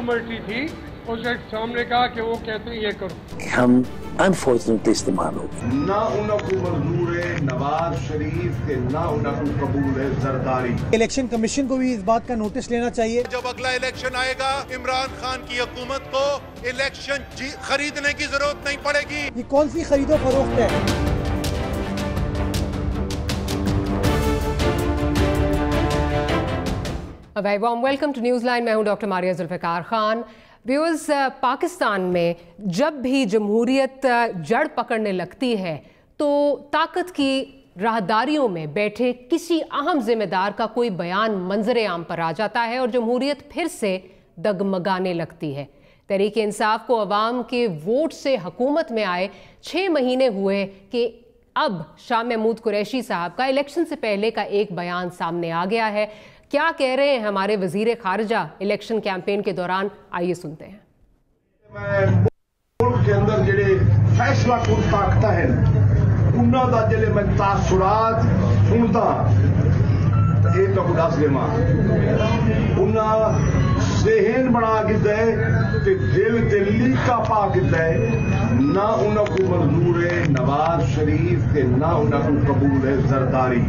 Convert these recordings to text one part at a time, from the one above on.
Committee थी, उसके सामने कहा कि वो कहते हैं ये करो। हम अनफॉर्चुनेटली इस्तेमाल हो ना उनको मंजूर है नवाज शरीफ के, ना उनको कबूल है जरदारी। इलेक्शन कमीशन को भी इस बात का नोटिस लेना चाहिए। जब अगला इलेक्शन आएगा इमरान खान की हुकूमत को इलेक्शन खरीदने की जरूरत नहीं पड़ेगी। ये कौन सी खरीदो फरोख्त है? Very warm welcome to News Line. मैं हूं डॉक्टर मारिया जुल्फ़िकार खान। व्यूअर्स, पाकिस्तान में जब भी जमहूरियत जड़ पकड़ने लगती है तो ताकत की राहदारियों में बैठे किसी अहम जिम्मेदार का कोई बयान मंजर आम पर आ जाता है और जमहूरियत फिर से डगमगाने लगती है। तहरीक इंसाफ को अवाम के वोट से हुकूमत में आए 6 महीने हुए कि अब शाह महमूद कुरैशी साहब का इलेक्शन से पहले का एक बयान सामने आ गया है। क्या कह रहे हैं हमारे वजीर खारजा इलेक्शन कैंपेन के दौरान, आइए सुनते हैं। मुल्क के अंदर जेडे फैसला कुन ताकत है उन्हां दा जेडे मैं तासुरात सुनदा ये तो दस देवा उन्हां ज़हन बना के दे ते दिल ते लीका पा के दे। ना उनको मंजूर है नवाज शरीफ के, ना उनको कबूल है जरदारी।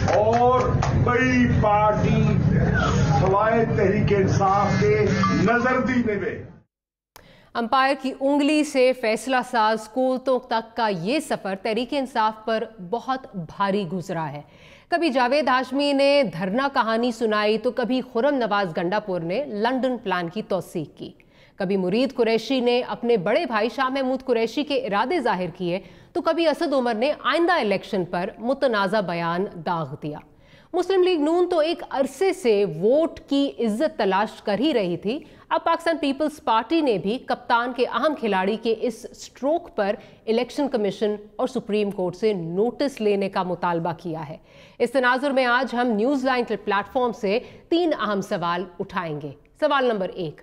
और कई पार्टी सवाए तहरीक इंसाफ के नजर दी में अंपायर की उंगली से फैसला साज कोर्टों तक का ये सफर तहरीक इंसाफ पर बहुत भारी गुजरा है। कभी जावेद हाशमी ने धरना कहानी सुनाई तो कभी खुर्रम नवाज गंडापुर ने लंदन प्लान की तौसीक की। कभी मुरीद कुरैशी ने अपने बड़े भाई शाह महमूद कुरैशी के इरादे जाहिर किए तो कभी असद उमर ने आइंदा इलेक्शन पर मुतनाज़ा बयान दाग दिया। मुस्लिम लीग नून तो एक अरसे से वोट की इज्जत तलाश कर ही रही थी। अब पाकिस्तान पीपल्स पार्टी ने भी कप्तान के अहम खिलाड़ी के इस स्ट्रोक पर इलेक्शन कमीशन और सुप्रीम कोर्ट से नोटिस लेने का मुतालबा किया है। इस तनाजुर में आज हम न्यूज़ लाइन के प्लेटफॉर्म से 3 अहम सवाल उठाएंगे। सवाल नंबर 1,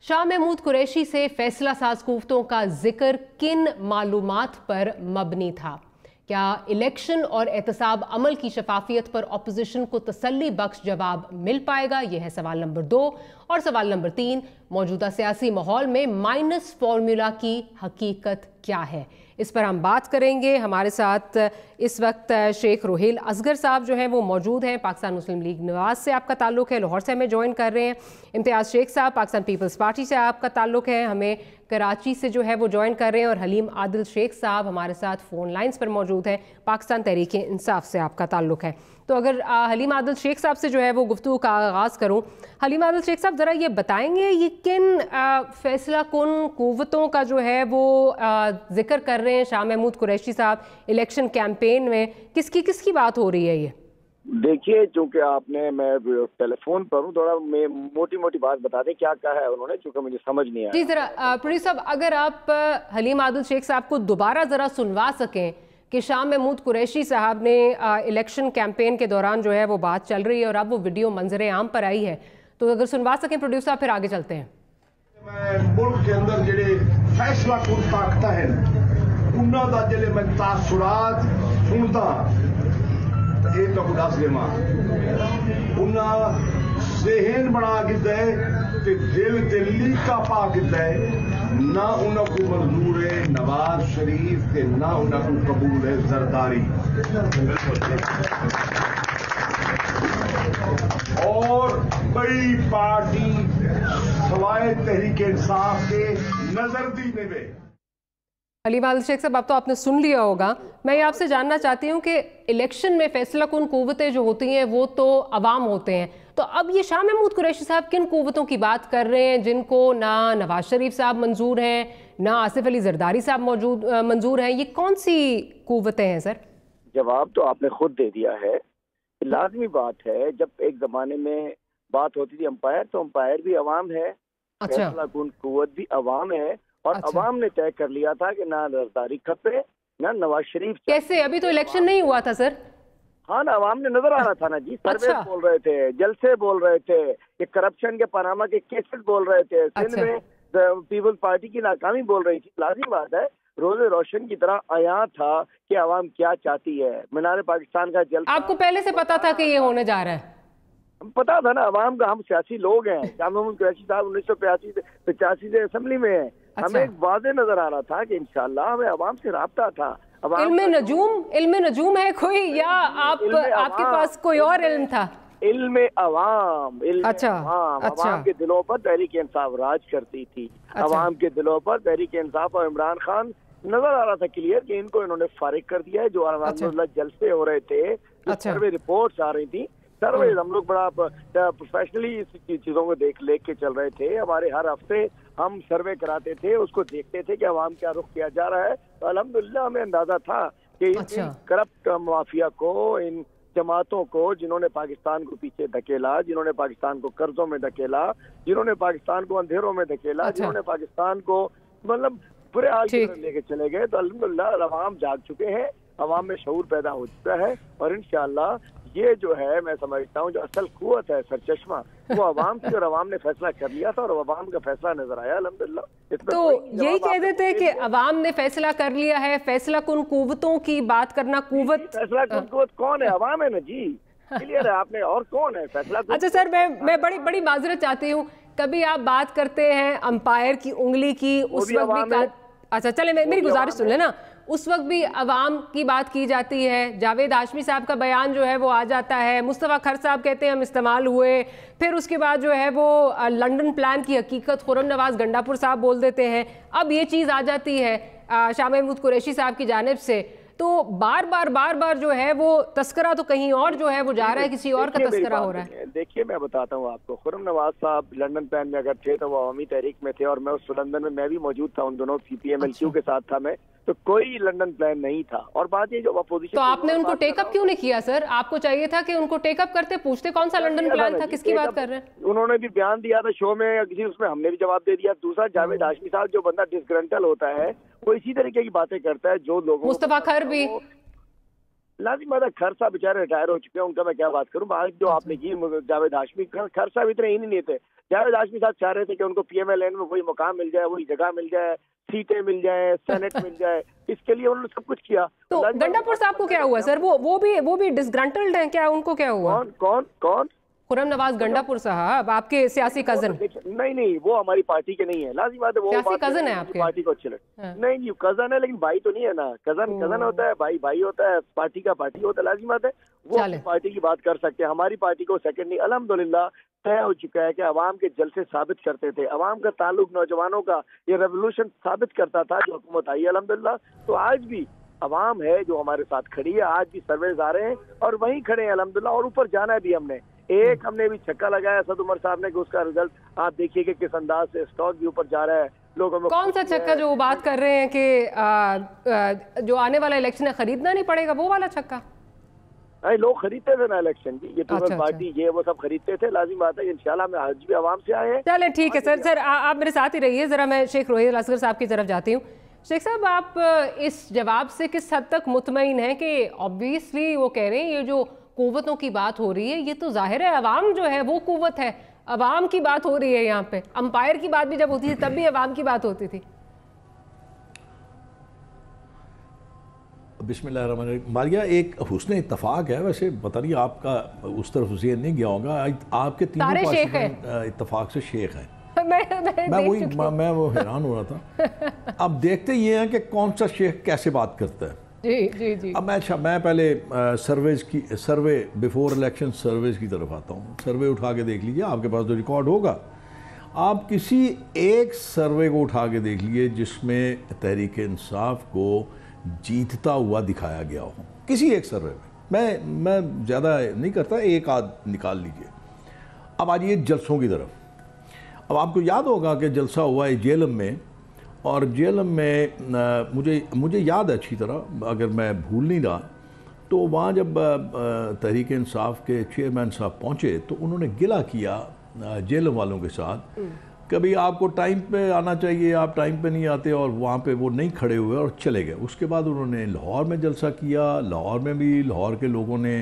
शाह महमूद कुरैशी से फैसला साज कुव्वतों का जिक्र किन मालूमात पर मबनी था? क्या इलेक्शन और एहतसाब अमल की शफाफियत पर अपोजिशन को तसल्ली बख्श जवाब मिल पाएगा? यह है सवाल नंबर 2। और सवाल नंबर 3, मौजूदा सियासी माहौल में माइनस फॉर्मूला की हकीकत क्या है? इस पर हम बात करेंगे। हमारे साथ इस वक्त शेख रोहेल असगर साहब जो हैं वो मौजूद हैं। पाकिस्तान मुस्लिम लीग नवाज से आपका ताल्लुक़ है, लाहौर से हमें ज्वाइन कर रहे हैं। इम्तियाज़ शेख साहब पाकिस्तान पीपल्स पार्टी से आपका ताल्लुक़ है, हमें कराची से जो है वो ज्वाइन कर रहे हैं। और हलीम आदिल शेख साहब हमारे साथ फ़ोन लाइन्स पर मौजूद हैं, पाकिस्तान तहरीक इंसाफ से आपका ताल्लुक़ है। तो अगर हलीम आदिल शेख साहब से जो है वो गुफ्तगू का आगाज़ करूँ। हलीम आदिल शेख साहब, ज़रा ये बताएंगे ये किन फैसला कुन कुव्वतों का जो है वो जिक्र कर रहे हैं शाह महमूद कुरैशी साहब इलेक्शन कैंपेन में? किसकी बात हो रही है ये? देखिए, चूंकि आपने, मैं टेलीफोन पर हूँ, थोड़ा मोटी मोटी बात बता दें क्या कहा है उन्होंने, चूंकि मुझे समझ नहीं आया। जी जरा प्रोड्यूसर साहब, अगर आप हलीम आदिल शेख साहब को दोबारा जरा सुनवा सकें कि शाह महमूद कुरैशी साहब ने इलेक्शन कैंपेन के दौरान जो है वो बात चल रही है और अब वो वीडियो मंजर आम पर आई है, तो अगर सुनवा सकें प्रोड्यूसर साहब, फिर आगे चलते हैं। मुल्क के अंदर जेडे फैसला कुन ताकत है उन्हां दा जेडे मैं तासुरात सुनदा ये तो दस देवा उन्हां ज़हन बना के दे ते दिल ते लीका पा के दे। ना उनको मंजूर है नवाज शरीफ के, ना उनको कबूल है जरदारी। और कई पार्टी सवाए तहरीक इंसाफ के नजर दी में हलीम आदिल शेख साहब, अब तो आपने सुन लिया होगा। मैं ये आपसे जानना चाहती हूँ कि इलेक्शन में फैसला कुन कुव्वतें जो होती हैं वो तो अवाम होते हैं, तो अब ये शाह महमूद कुरैशी साहब किन कुव्वतों की बात कर रहे हैं जिनको ना नवाज शरीफ साहब मंजूर हैं, ना आसिफ अली जरदारी साहब मंजूर हैं? ये कौन सी कुव्वतें हैं सर? जवाब तो आपने खुद दे दिया है। लाजमी बात है, जब एक जमाने में बात होती थी अंपायर, तो अंपायर भी अवाम है, फैसला कुन कुव्वत भी अवाम है। और अवाम ने तय कर लिया था कि ना जरदारी खपे ना नवाज शरीफ। कैसे? अभी तो इलेक्शन नहीं हुआ था सर। हाँ ना, अवाम ने नजर आ रहा था ना जी। सर्वे बोल रहे थे, जलसे बोल रहे थे, ये करप्शन के पनामा के केसेस बोल रहे थे, सिंध में पीपल्स पार्टी की नाकामी बोल रही थी। लाजिम बात है, रोज़े रोशन की तरह आया था कि अवाम क्या चाहती है। मीनार पाकिस्तान का जलसा आपको पहले से पता था कि ये होने जा रहा है? पता था ना अवाम का, हम सियासी लोग हैं। शाह महमूद कुरैशी साहब 1985 से असेंबली में है। हमें एक वादे नजर आ रहा था कि इंशाल्लाह हमें अवाम से राब्ता था। इल्म नजूम है कोई, या आपके पास कोई और इल्म था? इल्म अवाम, अच्छा, अवाम के दिलों पर तहरीक इंसाफ राज करती थी। अवाम के दिलों पर तहरीक इंसाफ और इमरान खान नजर आ रहा था क्लियर कि इनको इन्होंने फारिग कर दिया है। जो अलहमदुलिल्लाह जलसे हो रहे थे, सर्वे रिपोर्ट्स आ रही थी, सर्वे हम लोग बड़ा प्रोफेशनली इस चीजों को देख के चल रहे थे। हमारे हर हफ्ते हम सर्वे कराते थे, उसको देखते थे कि अवाम क्या रुख किया जा रहा है। तो अल्हम्दुलिल्लाह हमें अंदाजा था कि इन करप्ट माफिया को, इन जमातों को, जिन्होंने पाकिस्तान को पीछे धकेला, जिन्होंने पाकिस्तान को कर्जों में धकेला, जिन्होंने पाकिस्तान को अंधेरों में धकेला, जिन्होंने पाकिस्तान को मतलब बुरे हाल की तरफ लेके चले गए, तो अल्हम्दुलिल्लाह अवाम जाग चुके हैं, अवाम में शऊर पैदा हो चुका है। और इंशाअल्लाह ये जो है, मैं समझता हूँ जो असल कुव्वत है, सरचश्मा, वो अवाम की, और अवाम ने फैसला कर लिया था और अवाम का फैसला नजर आया अल्हम्दुलिल्लाह। तो यही कह देते हैं कि अवाम ने फैसला कर लिया है। फैसला कुन कुव्वतों की बात करना, फैसला कुन कुव्वत कौन है? अवाम है ना जी, क्लियर है आपने। और कौन है फैसला? अच्छा सर, मैं बड़ी माजरत चाहती हूँ, कभी आप बात करते हैं अंपायर की उंगली की, उस वक्त भी अच्छा चले मेरी गुजारिश सुन लेना, उस वक्त भी अवाम की बात की जाती है। जावेद हाशमी साहब का बयान जो है वो आ जाता है, मुस्तफ़ा खर साहब कहते हैं हम इस्तेमाल हुए, फिर उसके बाद जो है वो लंदन प्लान की हकीकत खुर्रम नवाज गंडापुर साहब बोल देते हैं। अब ये चीज़ आ जाती है शाह महमूद कुरैशी साहब की जानिब से, तो बार बार जो है वो तस्करा तो कहीं और जो है वो जा रहा है, किसी और का तस्करा हो रहा है। देखिए मैं बताता हूँ आपको, खुर्रम नवाज साहब लंदन प्लान में अगर थे तो वो अवामी तहरीक में थे, और मैं उस लंदन में मैं भी मौजूद था, उन दोनों CPM-LQ के साथ था मैं, तो कोई लंदन प्लान नहीं था। और बात ये जो अपोजिशन, तो आपने उनको टेकअप क्यों नहीं किया सर? आपको चाहिए था कि उनको टेकअप करते, पूछते कौन सा लंदन प्लान था, किसकी बात कर रहे हैं? उन्होंने भी बयान दिया था शो में या किसी, उसमें हमने भी जवाब दे दिया। दूसरा, जावेद हाशमी साहब जो बंदा डिसग्रंटल होता है वो इसी तरीके की बातें करता है जो लोगों, मुस्तफा खर भी लाजिम बात है, खर साहब बेचारे रिटायर हो चुके हैं, उनका मैं क्या बात करूं। आज जो आपने की जावेद हाशमी, खर साहब इतने ही नहीं थे। जावेद हाशमी साहब चाह रहे थे कि उनको PMLN में वही मुकाम मिल जाए, वही जगह मिल जाए, सीटें मिल जाए, सेनेट मिल जाए, इसके लिए उन्होंने सब कुछ किया। तो गंडापुर साहब को क्या हुआ सर? वो भी डिसग्रंटल्ड हैं क्या? उनको क्या हुआ? कौन? खुर्रम नवाज गंडापुर साहब, आपके सियासी कजन? नहीं, वो हमारी पार्टी के नहीं है। लाजिम बात है, वो सियासी कजन है आपके, पार्टी को अच्छे लगे। नहीं, कजन है लेकिन भाई तो नहीं है ना। कजन होता है, भाई होता है, पार्टी का पार्टी होता है। लाजिम बात है वो अपनी पार्टी की बात कर सकते हैं, हमारी पार्टी को सेकंड नहीं। अल्हम्दुलिल्लाह तय हो चुका है कि अवाम के जलसे साबित करते थे, अवाम का ताल्लुक नौजवानों का ये रेवोल्यूशन साबित करता था जो हुकूमत आई अल्हम्दुलिल्लाह। तो आज भी अवाम है जो हमारे साथ खड़ी है, आज भी सर्वेज आ रहे हैं और वहीं खड़े हैं अल्हम्दुलिल्लाह। और ऊपर जाना है भी हमने। हमने भी छक्का लगाया सद उमर साहब ने कि उसका रिजल्ट आप देखिए कि किस अंदाज से स्टॉक भी ऊपर जा रहा है। लोगों में कौन सा छक्का जो वो बात कर रहे हैं कि जो आने वाला इलेक्शन है खरीदना नहीं पड़ेगा, वो वाला छक्का? नहीं, लोग खरीदते थे ना इलेक्शन की, ये पीपल्स पार्टी ये वो सब खरीदते थे। लाजिम बात है इंशाल्लाह मैं आज भी आवाम से आए हैं। चले ठीक है सर, आप मेरे साथ ही रहिए। जरा मैं शेख रोहित असगर साहब की तरफ जाती हूँ। शेख साहब, आप इस जवाब से किस हद तक मुतमईन हैं कि ऑब्वियसली वो कह रहे हैं ये जो कुव्वतों की बात हो रही है, ये तो जाहिर है अवाम जो है वो कुव्वत है, अवाम की बात हो रही है यहाँ पे। अंपायर की बात भी जब होती थी तब भी अवाम की बात होती थी। बिस्मिल्लाहिर्रहमानिर्रहीम। मारिया, एक हुस्न इत्तफाक है, वैसे पता नहीं आपका उस तरफ हुसैन नहीं गया होगा, आपके तीनों पार्षद इत्तफाक से शेख हैं। मैं वो हैरान हो रहा था। अब देखते ये हैं कि कौन सा शेख कैसे बात करता है। जी। अब मैं पहले सर्वे बिफोर इलेक्शन सर्वेज की तरफ आता हूँ। सर्वे उठा के देख लीजिए, आपके पास तो रिकॉर्ड होगा। आप किसी एक सर्वे को उठा के देख लीजिए जिसमें तहरीक इंसाफ को जीतता हुआ दिखाया गया हो, किसी एक सर्वे में। मैं ज़्यादा नहीं करता, एक आध निकाल लीजिए। अब आइए जलसों की तरफ। अब आपको याद होगा कि जलसा हुआ है जेलम में, और जेलम में मुझे याद है अच्छी तरह, अगर मैं भूल नहीं रहा, तो वहाँ जब तहरीक इंसाफ के चेयरमैन साहब पहुँचे तो उन्होंने गिला किया जेलम वालों के साथ, कभी आपको टाइम पे आना चाहिए, आप टाइम पे नहीं आते, और वहाँ पे वो नहीं खड़े हुए और चले गए। उसके बाद उन्होंने लाहौर में जलसा किया, लाहौर में भी लाहौर के लोगों ने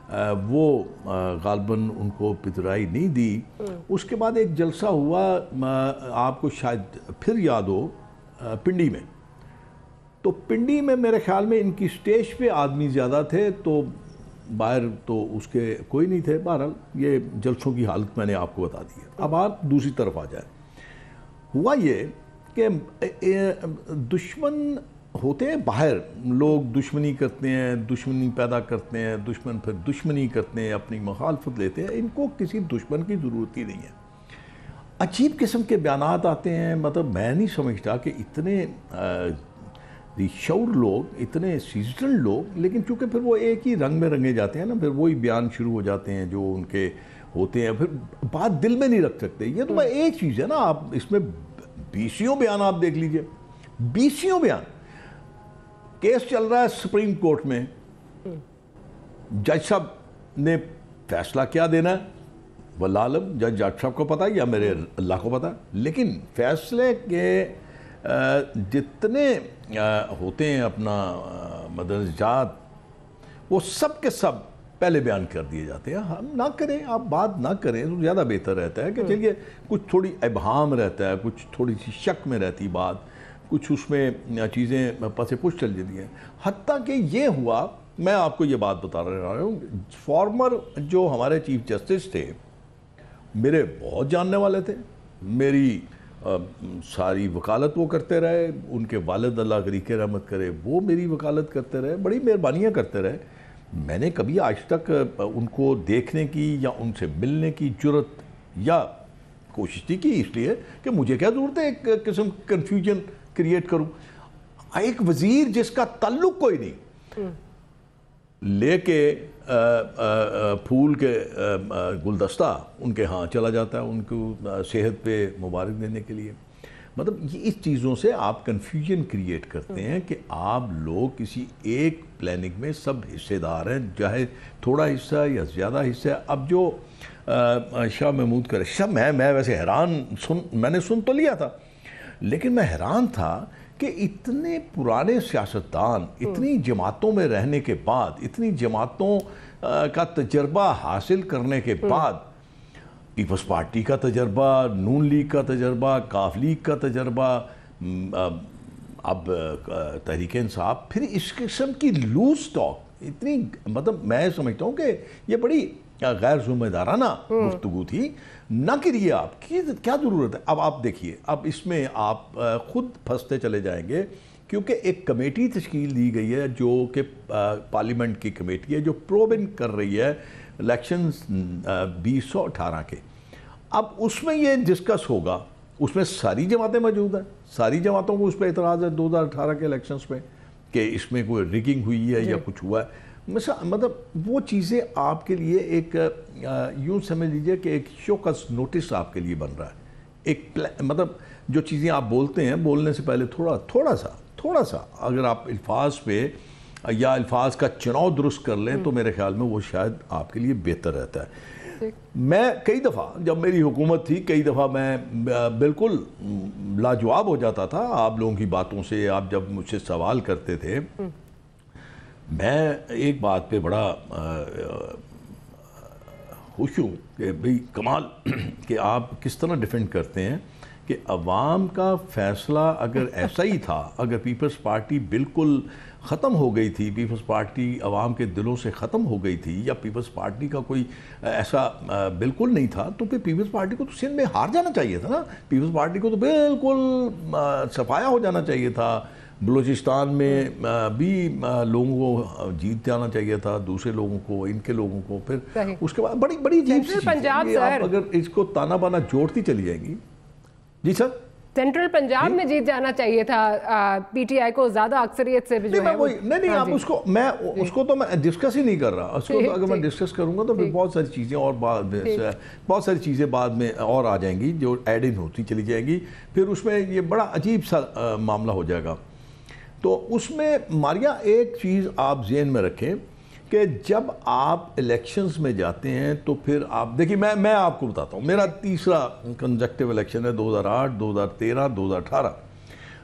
वो गालबन उनको पितराई नहीं दी। उसके बाद एक जलसा हुआ, आपको शायद फिर याद हो, पिंडी में। तो पिंडी में मेरे ख्याल में इनकी स्टेज पे आदमी ज़्यादा थे, तो बाहर तो उसके कोई नहीं थे। बहरहाल ये जलसों की हालत मैंने आपको बता दी है। अब आप दूसरी तरफ आ जाए। हुआ ये कि दुश्मन होते हैं बाहर, लोग दुश्मनी करते हैं, दुश्मनी पैदा करते हैं, दुश्मन फिर दुश्मनी करते हैं, अपनी मुखालफत लेते हैं। इनको किसी दुश्मन की ज़रूरत ही नहीं है। अजीब किस्म के बयानात आते हैं, मतलब मैं नहीं समझता कि इतने रिशौर लोग, इतने सीजनल लोग, लेकिन चूँकि फिर वो एक ही रंग में रंगे जाते हैं ना, फिर वही बयान शुरू हो जाते हैं जो उनके होते हैं, फिर बात दिल में नहीं रख सकते। ये तो एक चीज़ है ना, आप इसमें 20 बयान आप देख लीजिए, 20 बयान। केस चल रहा है सुप्रीम कोर्ट में, जज साहब ने फैसला क्या देना है वल्लाह आलम, जज साहब को पता है या मेरे अल्लाह को पता है, लेकिन फैसले के जितने होते हैं अपना मदरजात, वो सब के सब पहले बयान कर दिए जाते हैं। हम ना करें, आप बात ना करें तो ज़्यादा बेहतर रहता है कि चलिए कुछ थोड़ी इबहाम रहता है, कुछ थोड़ी सी शक में रहती बात, कुछ उसमें चीज़ें पसे पुश चल जाती हैं। हत्ता कि ये हुआ, मैं आपको ये बात बता रहा हूँ, फॉर्मर जो हमारे चीफ जस्टिस थे मेरे बहुत जानने वाले थे, मेरी सारी वकालत वो करते रहे, उनके वालिद अल्लाह करीके रहमत करे वो मेरी वकालत करते रहे, बड़ी मेहरबानियाँ करते रहे। मैंने कभी आज तक उनको देखने की या उनसे मिलने की जुर्रत या कोशिश नहीं की, इसलिए कि मुझे क्या ज़रूरत है एक किस्म कन्फ्यूजन क्रिएट करूं। एक वजीर जिसका ताल्लुक कोई नहीं लेके फूल के गुलदस्ता उनके यहाँ चला जाता है उनको सेहत पे मुबारक देने के लिए। मतलब ये इस चीज़ों से आप कन्फ्यूजन क्रिएट करते हैं कि आप लोग किसी एक प्लानिंग में सब हिस्सेदार हैं, चाहे थोड़ा हिस्सा या ज़्यादा हिस्सा। अब जो शाह महमूद का रिश्ता, मैं वैसे हैरान मैंने सुन तो लिया था, लेकिन मैं हैरान था कि इतने पुराने सियासतदान, इतनी जमातों में रहने के बाद, इतनी जमातों का तजर्बा हासिल करने के बाद, पीपल्स पार्टी का तजर्बा, नून लीग का तजर्बा, काफ लीग का तजर्बा, अब तहरीक इंसाफ, फिर इस किस्म की लूज टॉक इतनी, मतलब मैं समझता हूँ कि ये बड़ी गैर जिम्मेदाराना गुफ्तगू थी। ना करिए, आपकी क्या ज़रूरत है। अब आप देखिए, अब इसमें आप खुद फंसते चले जाएंगे, क्योंकि एक कमेटी तश्कील दी गई है जो कि पार्लियामेंट की कमेटी है जो प्रोबिन कर रही है इलेक्शंस 2018 के। अब उसमें ये डिस्कस होगा, उसमें सारी जमातें मौजूद हैं, सारी जमातों को उस पर एतराज़ है 2018 के इलेक्शंस पे कि इसमें कोई रिगिंग हुई है या कुछ हुआ है। मतलब वो चीज़ें आपके लिए एक यूँ समझ लीजिए कि एक शोकस नोटिस आपके लिए बन रहा है। एक मतलब जो चीज़ें आप बोलते हैं, बोलने से पहले थोड़ा सा अगर आप अल्फाज पे या अल्फाज का चुनाव दुरुस्त कर लें तो मेरे ख्याल में वो शायद आपके लिए बेहतर रहता है। मैं कई दफ़ा, जब मेरी हुकूमत थी, कई दफ़ा मैं बिल्कुल लाजवाब हो जाता था आप लोगों की बातों से। आप जब मुझसे सवाल करते थे, मैं एक बात पे बड़ा खुश हूँ कि भाई कमाल कि आप किस तरह डिफेंड करते हैं कि अवाम का फ़ैसला अगर ऐसा ही था, अगर पीपल्स पार्टी बिल्कुल ख़त्म हो गई थी, पीपल्स पार्टी अवाम के दिलों से ख़त्म हो गई थी, या पीपल्स पार्टी का कोई ऐसा बिल्कुल नहीं था, तो फिर पीपल्स पार्टी को तो सिंध में हार जाना चाहिए था ना। पीपल्स पार्टी को तो बिल्कुल सफाया हो जाना चाहिए था। बलूचिस्तान में भी लोगों को जीत जाना चाहिए था, दूसरे लोगों को, इनके लोगों को। फिर उसके बाद बड़ी बड़ी अजीब सी चीज़, आप अगर इसको ताना बाना जोड़ती चली जाएंगी। जी सर, सेंट्रल पंजाब में जीत जाना चाहिए था पीटीआई को ज्यादा अक्सरियत से भी जो है वो। नहीं आप उसको, मैं उसको तो मैं डिस्कस ही नहीं कर रहा। उसको तो अगर मैं डिस्कस करूंगा तो फिर बहुत सारी चीज़ें और बहुत सारी चीज़ें बाद में और आ जाएंगी जो एड इन होती चली जाएंगी। फिर उसमें ये बड़ा अजीब सा मामला हो जाएगा। तो उसमें मारिया एक चीज़ आप ज़हन में रखें कि जब आप इलेक्शंस में जाते हैं तो फिर आप देखिए, मैं आपको बताता हूँ, मेरा तीसरा कंजक्टिव इलेक्शन है 2008, 2013, 2018।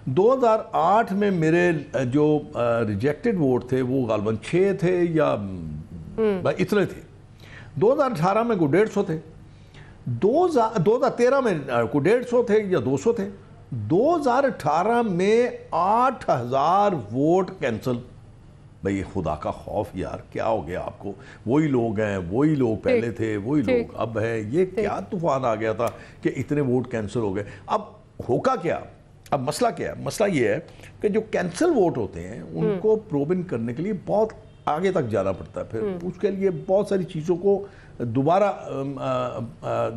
2008 में मेरे जो रिजेक्टेड वोट थे वो गालबन 6 थे या इतने थे। 2018 में को 150 थे, 2013 में को 150 थे या 200 थे, 2018 में 8000 वोट कैंसिल। भाई खुदा का खौफ यार, क्या हो गया आपको? वही लोग हैं, वही लोग पहले थे, वही लोग अब है। ये क्या तूफान आ गया था कि इतने वोट कैंसिल हो गए? अब होगा क्या? अब मसला क्या है? मसला ये है कि जो कैंसिल वोट होते हैं उनको प्रूव इन करने के लिए बहुत आगे तक जाना पड़ता है, फिर उसके लिए बहुत सारी चीज़ों को दोबारा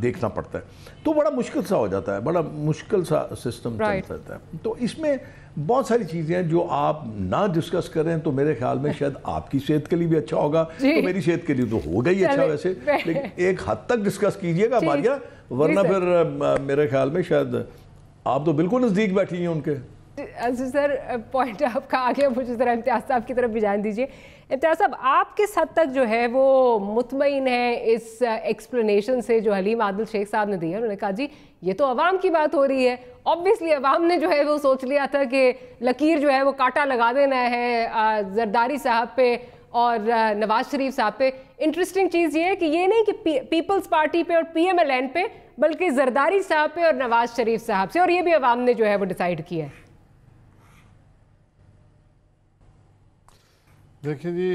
देखना पड़ता है, तो बड़ा मुश्किल सा हो जाता है, बड़ा मुश्किल सा सिस्टम चलता रहता है। तो इसमें बहुत सारी चीज़ें हैं जो आप ना डिस्कस करें तो मेरे ख्याल में शायद आपकी सेहत के लिए भी अच्छा होगा, तो मेरी सेहत के लिए तो होगा ही अच्छा वैसे, लेकिन एक हद तक डिस्कस कीजिएगा मारिया, वरना फिर मेरे ख्याल में शायद आप तो बिल्कुल नज़दीक बैठी हैं उनके। सर पॉइंट आपका आ गया, मुझे ज़रा इम्तियाज़ साहब की तरफ भी जान दीजिए। इम्तियाज़ साहब, आप किस हद तक जो है वो मुतमईन है इस एक्सप्लेनेशन से जो हलीम आदिल शेख साहब ने दी है? उन्होंने कहा जी ये तो अवाम की बात हो रही है, ऑब्वियसली अवाम ने जो है वो सोच लिया था कि लकीर जो है वो कांटा लगा देना है जरदारी साहब पे और नवाज शरीफ साहब पे। इंटरेस्टिंग चीज़ ये है कि ये नहीं कि पीपल्स पार्टी पे और PMLN पे, बल्कि जरदारी साहब पे और नवाज शरीफ साहब से, और ये भी अवाम ने जो है वो डिसाइड किया है। देखिए जी,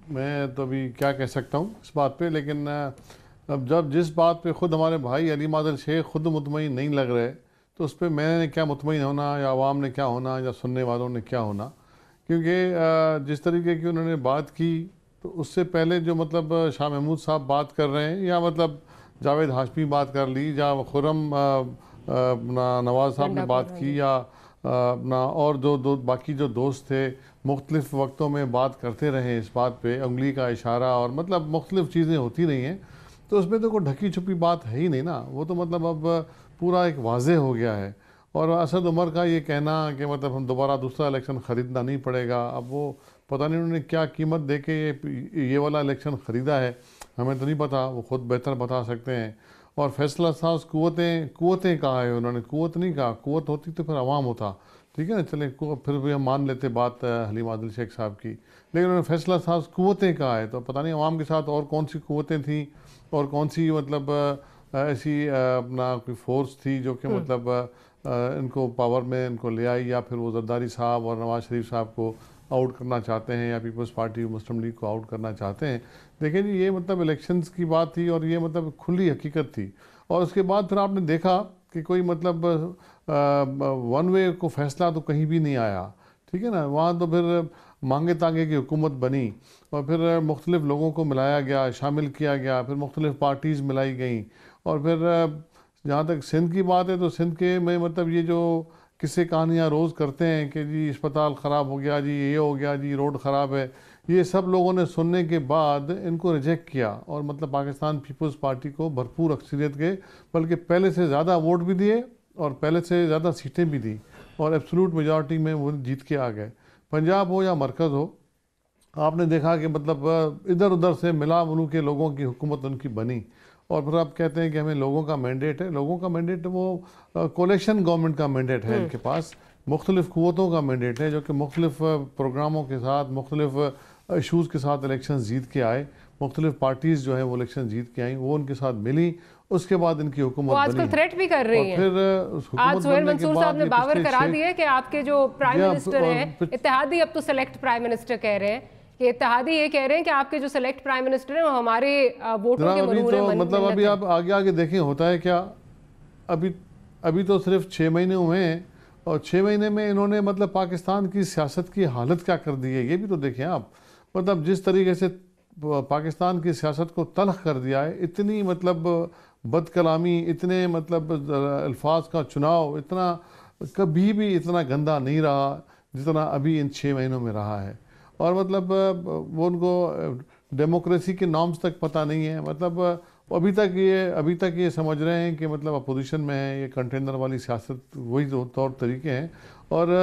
मैं तो अभी क्या कह सकता हूँ इस बात पे, लेकिन अब जब जिस बात पे ख़ुद हमारे भाई हलीम आदिल शेख खुद मुतमईन नहीं लग रहे, तो उस पर मैंने क्या मुतमईन होना या आवाम ने क्या होना या सुनने वालों ने क्या होना? क्योंकि जिस तरीके की उन्होंने बात की, तो उससे पहले जो मतलब शाह महमूद साहब बात कर रहे हैं, या मतलब जावेद हाशमी बात कर ली, या खुर्रम नवाज साहब ने बात की, या अपना और जो बाकी जो दोस्त थे मुख्तलिफ़ वक्तों में बात करते रहे इस बात पे, उंगली का इशारा और मतलब मुख्तलिफ़ चीज़ें होती रही हैं, तो उसमें तो कोई ढकी छुपी बात है ही नहीं ना। वो तो मतलब अब पूरा एक वाज़े हो गया है। और असद उमर का ये कहना कि मतलब हम दोबारा दूसरा इलेक्शन ख़रीदना नहीं पड़ेगा, अब वो पता नहीं उन्होंने क्या कीमत दे के ये वाला इलेक्शन ख़रीदा है, हमें तो नहीं पता, वो ख़ुद बेहतर बता सकते हैं। और फैसला साज कुव्वतें कहा है उन्होंने, कुव्वत नहीं कहा, कुव्वत होती तो फिर अवाम होता, ठीक है ना, चले फिर भी हम मान लेते बात हलीम आदिल शेख साहब की, लेकिन उन्होंने फैसला साज कुव्वतें कहा है, तो पता नहीं अवाम के साथ और कौन सी कुव्वतें थी और कौन सी मतलब ऐसी अपना कोई फोर्स थी जो कि मतलब इनको पावर में इनको ले आई, या फिर वो जरदारी साहब और नवाज शरीफ साहब को आउट करना चाहते हैं, या पीपल्स पार्टी मुस्लिम लीग को आउट करना चाहते हैं। देखिए जी, ये मतलब इलेक्शंस की बात थी और ये मतलब खुली हकीकत थी। और उसके बाद फिर आपने देखा कि कोई मतलब वन वे को फैसला तो कहीं भी नहीं आया, ठीक है ना। वहाँ तो फिर मांगे तांगे की हुकूमत बनी और फिर मुख्तलिफ़ लोगों को मिलाया गया, शामिल किया गया, फिर मुख्तलिफ़ पार्टीज़ मिलाई गई। और फिर जहाँ तक सिंध की बात है, तो सिंध के में मतलब ये जो किस्से कहानियाँ रोज़ करते हैं कि जी अस्पताल ख़राब हो गया, जी ये हो गया, जी रोड ख़राब है, ये सब लोगों ने सुनने के बाद इनको रिजेक्ट किया और मतलब पाकिस्तान पीपल्स पार्टी को भरपूर अक्सरियत के, बल्कि पहले से ज़्यादा वोट भी दिए और पहले से ज़्यादा सीटें भी दी और एब्सोल्यूट मेजॉरिटी में वो जीत के आ गए। पंजाब हो या मरकज़ हो, आपने देखा कि मतलब इधर उधर से मिला मुलू के लोगों की हुकूमत उनकी बनी। और फिर आप कहते हैं कि हमें लोगों का मैंडेट है, लोगों का मैंडेट वो कोलेक्शन गवर्नमेंट का मैंडेट है, इनके पास मुख्तलिफ़ क़ुव्वतों का मैंडेट है जो कि मुख्तलिफ़ प्रोग्रामों के साथ, मुख्तलिफ़ इशूज़ के साथ इलेक्शन जीत के आए, मुख्तलिफ़ पार्टीज़ जो है वो इलेक्शन जीत के आई, वो उनके साथ मिली, उसके बाद इनकी हुकूमत बनी। आजकल थ्रेट भी कर रही है। फिर आज सुहेल मंसूर साहब ने बावर करा दिया कि आपके जो प्राइम मिनिस्टर हैं, इत्तेहादी अब तो सेलेक्ट प्राइम मिनिस्टर कह रहे हैं कि इत्तेहादी ये कह रहे हैं कि आपके जो सेलेक्ट प्राइम मिनिस्टर हैं वो हमारे वोटों के मरूर हैं। मतलब अभी आप आगे आगे देखें होता है क्या, अभी तो सिर्फ 6 महीने हुए हैं और 6 महीने में इन्होंने मतलब पाकिस्तान की सियासत की हालत क्या कर दी है, ये भी तो देखें आप। मतलब जिस तरीके से पाकिस्तान की सियासत को तलख कर दिया है, इतनी मतलब बदकलामी, इतने मतलब अल्फाज का चुनाव इतना कभी भी इतना गंदा नहीं रहा जितना अभी इन 6 महीनों में रहा है। और मतलब वो उनको डेमोक्रेसी के नॉर्म्स तक पता नहीं है। मतलब अभी तक ये समझ रहे हैं कि मतलब अपोजिशन में है, ये कंटेनर वाली सियासत वही तौर तरीके हैं और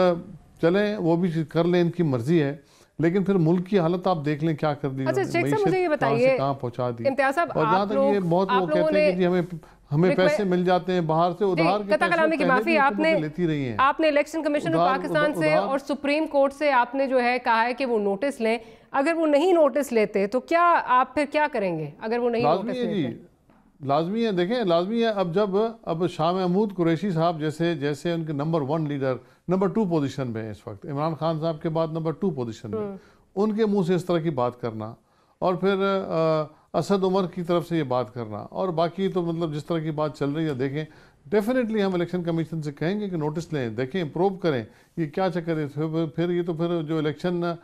चलें वो भी कर लें, इनकी मर्जी है। लेकिन फिर मुल्क की हालत आप देख लें क्या कर दी। अच्छा शेख साहब मुझे ये बताइए, कहाँ पहुँचा दी। इम्तियाज़ साहब, और जहाँ तक ये बहुत लोग कहते हैं कि जी हमें पैसे मिल जाते हैं बाहर से, उधार के पैसे की माफी आपने लेती रही हैं। आपने इलेक्शन कमीशन ऑफ पाकिस्तान से और सुप्रीम कोर्ट से आपने जो है कहा है कि वो नोटिस लें। अगर वो नहीं नोटिस लेते तो क्या आप फिर क्या करेंगे? अगर वो नहीं नोटिस लेते लाजमी है, देखें लाजमी है। अब शाह महमूद कुरैशी साहब जैसे उनके नंबर 1 लीडर नंबर 2 पोजीशन पे है इस वक्त, इमरान खान साहब के बाद नंबर 2 पोजीशन पे, उनके मुंह से इस तरह की बात करना, और फिर असद उमर की तरफ से ये बात करना, और बाकी तो मतलब जिस तरह की बात चल रही है देखें, डेफिनेटली हम इलेक्शन कमीशन से कहेंगे कि नोटिस लें, देखें, प्रोब करें ये क्या चक्कर है। फिर ये तो फिर जो इलेक्शन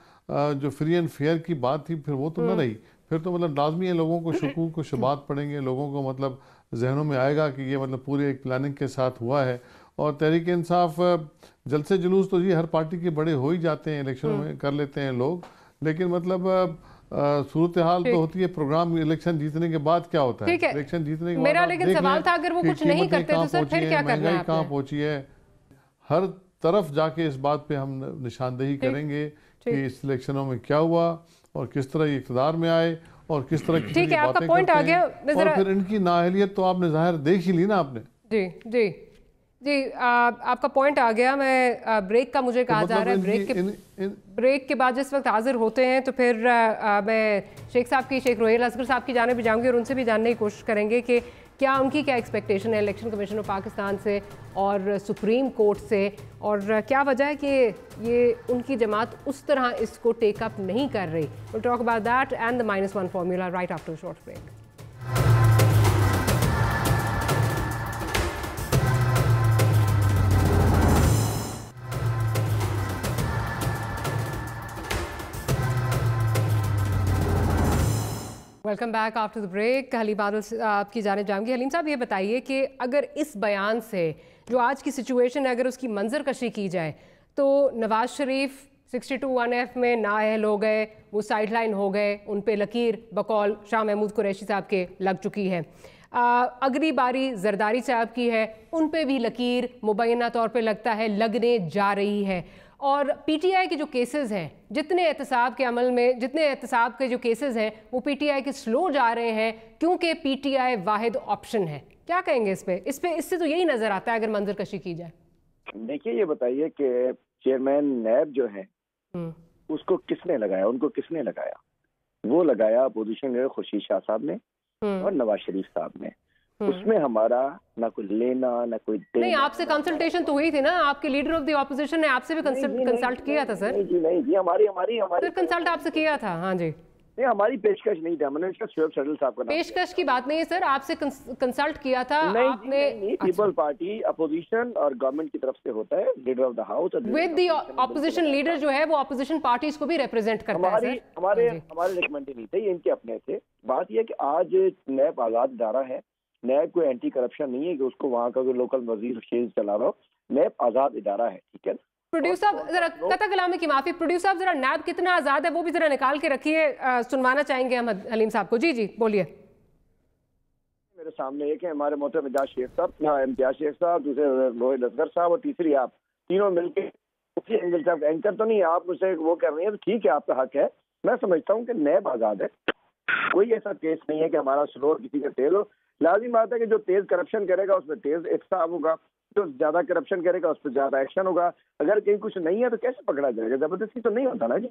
जो फ्री एंड फेयर की बात थी फिर वो तो न रही, फिर तो मतलब लाजमी है लोगों को शकूक को शुबात पड़ेंगे, लोगों को मतलब जहनों में आएगा कि ये मतलब पूरे एक प्लानिंग के साथ हुआ है। और तहरीक इंसाफ जलसे जुलूस तो जी हर पार्टी के बड़े हो ही जाते हैं, इलेक्शनों में कर लेते हैं लोग, लेकिन मतलब सूरत हाल तो होती है प्रोग्राम इलेक्शन जीतने के बाद क्या होता है। इलेक्शन जीतने के बाद मेरा लेकिन सवाल था अगर वो कुछ नहीं करते तो सर फिर क्या करना है, महंगाई कहाँ पहुंची है, हर तरफ जाके इस बात पे हम निशानदेही करेंगे कि इस इलेक्शनों में क्या हुआ और किस तरह ये इक़्तिदार में आए और किस तरह की बातें करते हैं, और फिर इनकी नाअहलियत तो आपने जाहिर देख ही ली ना आपने। जी जी जी, आपका पॉइंट आ गया। मैं ब्रेक का मुझे कहा जा रहा है, ब्रेक के बाद जिस वक्त हाजिर होते हैं तो फिर मैं शेख रोहेल असगर साहब की जाने भी जाऊंगी और उनसे भी जानने की कोशिश करेंगे कि क्या उनकी क्या एक्सपेक्टेशन है इलेक्शन कमीशन ऑफ पाकिस्तान से और सुप्रीम कोर्ट से, और क्या वजह है कि ये उनकी जमात उस तरह इसको टेकअप नहीं कर रही। Will talk about that and the -1 formula right after short break. Welcome back after the break. Haleem Badal आपकी जानिब जाऊंगी। हलीम साहब ये बताइए कि अगर इस बयान से जो आज की सिचुएशन है अगर उसकी मंजर कशी की जाए तो नवाज शरीफ 62(1)F में नाअहल हो गए, वो साइडलाइन हो गए, उन पे लकीर बकौल शाह महमूद कुरैशी साहब के लग चुकी है। अगली बारी जरदारी साहब की है, उन पे भी लकीर मुबैना तौर पे लगता है लगने जा रही है। और पीटीआई के जो केसेस हैं, जितने एहतसाब के अमल में जितने एहतसाब के जो केसेस हैं वो पीटीआई के स्लो जा रहे हैं क्योंकि पीटीआई वाहिद ऑप्शन है। क्या कहेंगे इस पे? इससे तो यही नजर आता है अगर मंजर कशी की जाए। देखिए, ये बताइए कि चेयरमैन नैब जो है उसको किसने लगाया, उनको किसने लगाया? वो लगाया अपोजिशन लीडर खुर्शीद शाह साहब ने और नवाज शरीफ साहब ने। उसमें हमारा ना कोई लेना ना कोई देना। नहीं, आपसे कंसल्टेशन तो हुई थी ना, आपके लीडर ऑफ द ऑपोजिशन ने आपसे भी कंसल्ट किया था सर। नहीं जी, हमारी फिर कंसल्ट आपसे किया था। हाँ जी, नहीं, हमारी पेशकश नहीं था, मैंने इसका शोएब सडल साहब का नाम। पेशकश की बात नहीं है सर, आपसे कंसल्ट किया था आपने। पीपल पार्टी अपोजिशन और गवर्नमेंट की तरफ से होता है, leader of the house with the opposition leader जो है वो ऑपोजिशन पार्टीज को भी रिप्रेजेंट करता है। हमारे रिकमेंडेड नहीं थे, ये इनके अपने थे। बात यह कि आज नैब आजाद इदारा है, नैब कोई एंटी करप्शन नहीं है कि उसको वहाँ का लोकल वजीर शेख चला रहा हो। नैब आजाद इदारा है, ठीक है। प्रोड्यूसर साहब जरा कता कलामी की माफी, प्रोड्यूसर साहब जरा नैब कितना आजाद है वो भी जरा निकाल के रखिए, सुनवाना चाहेंगे हम हलीम साहब को। जी जी बोलिए। मेरे सामने एक है हमारे मोहतरम इम्तियाज शेख साहब, दूसरे रोहित असगर साहब और तीसरी आप, तीनों मिलकर एंगल साहब। एंकर तो नहीं, आप मुझसे वो कर रही है तो ठीक है, आपका हक है। मैं समझता हूँ कि नैब आजाद है, कोई ऐसा केस नहीं है कि हमारा स्लो किसी का तेल हो। लाजिम बात है कि जो तेज करप्शन करेगा उसमें तेज एहतसाब होगा, जो ज्यादा करप्शन करेगा उस पर ज्यादा एक्शन होगा। अगर कहीं कुछ नहीं है तो कैसे पकड़ा जाएगा? जबरदस्ती तो नहीं होता ना जी।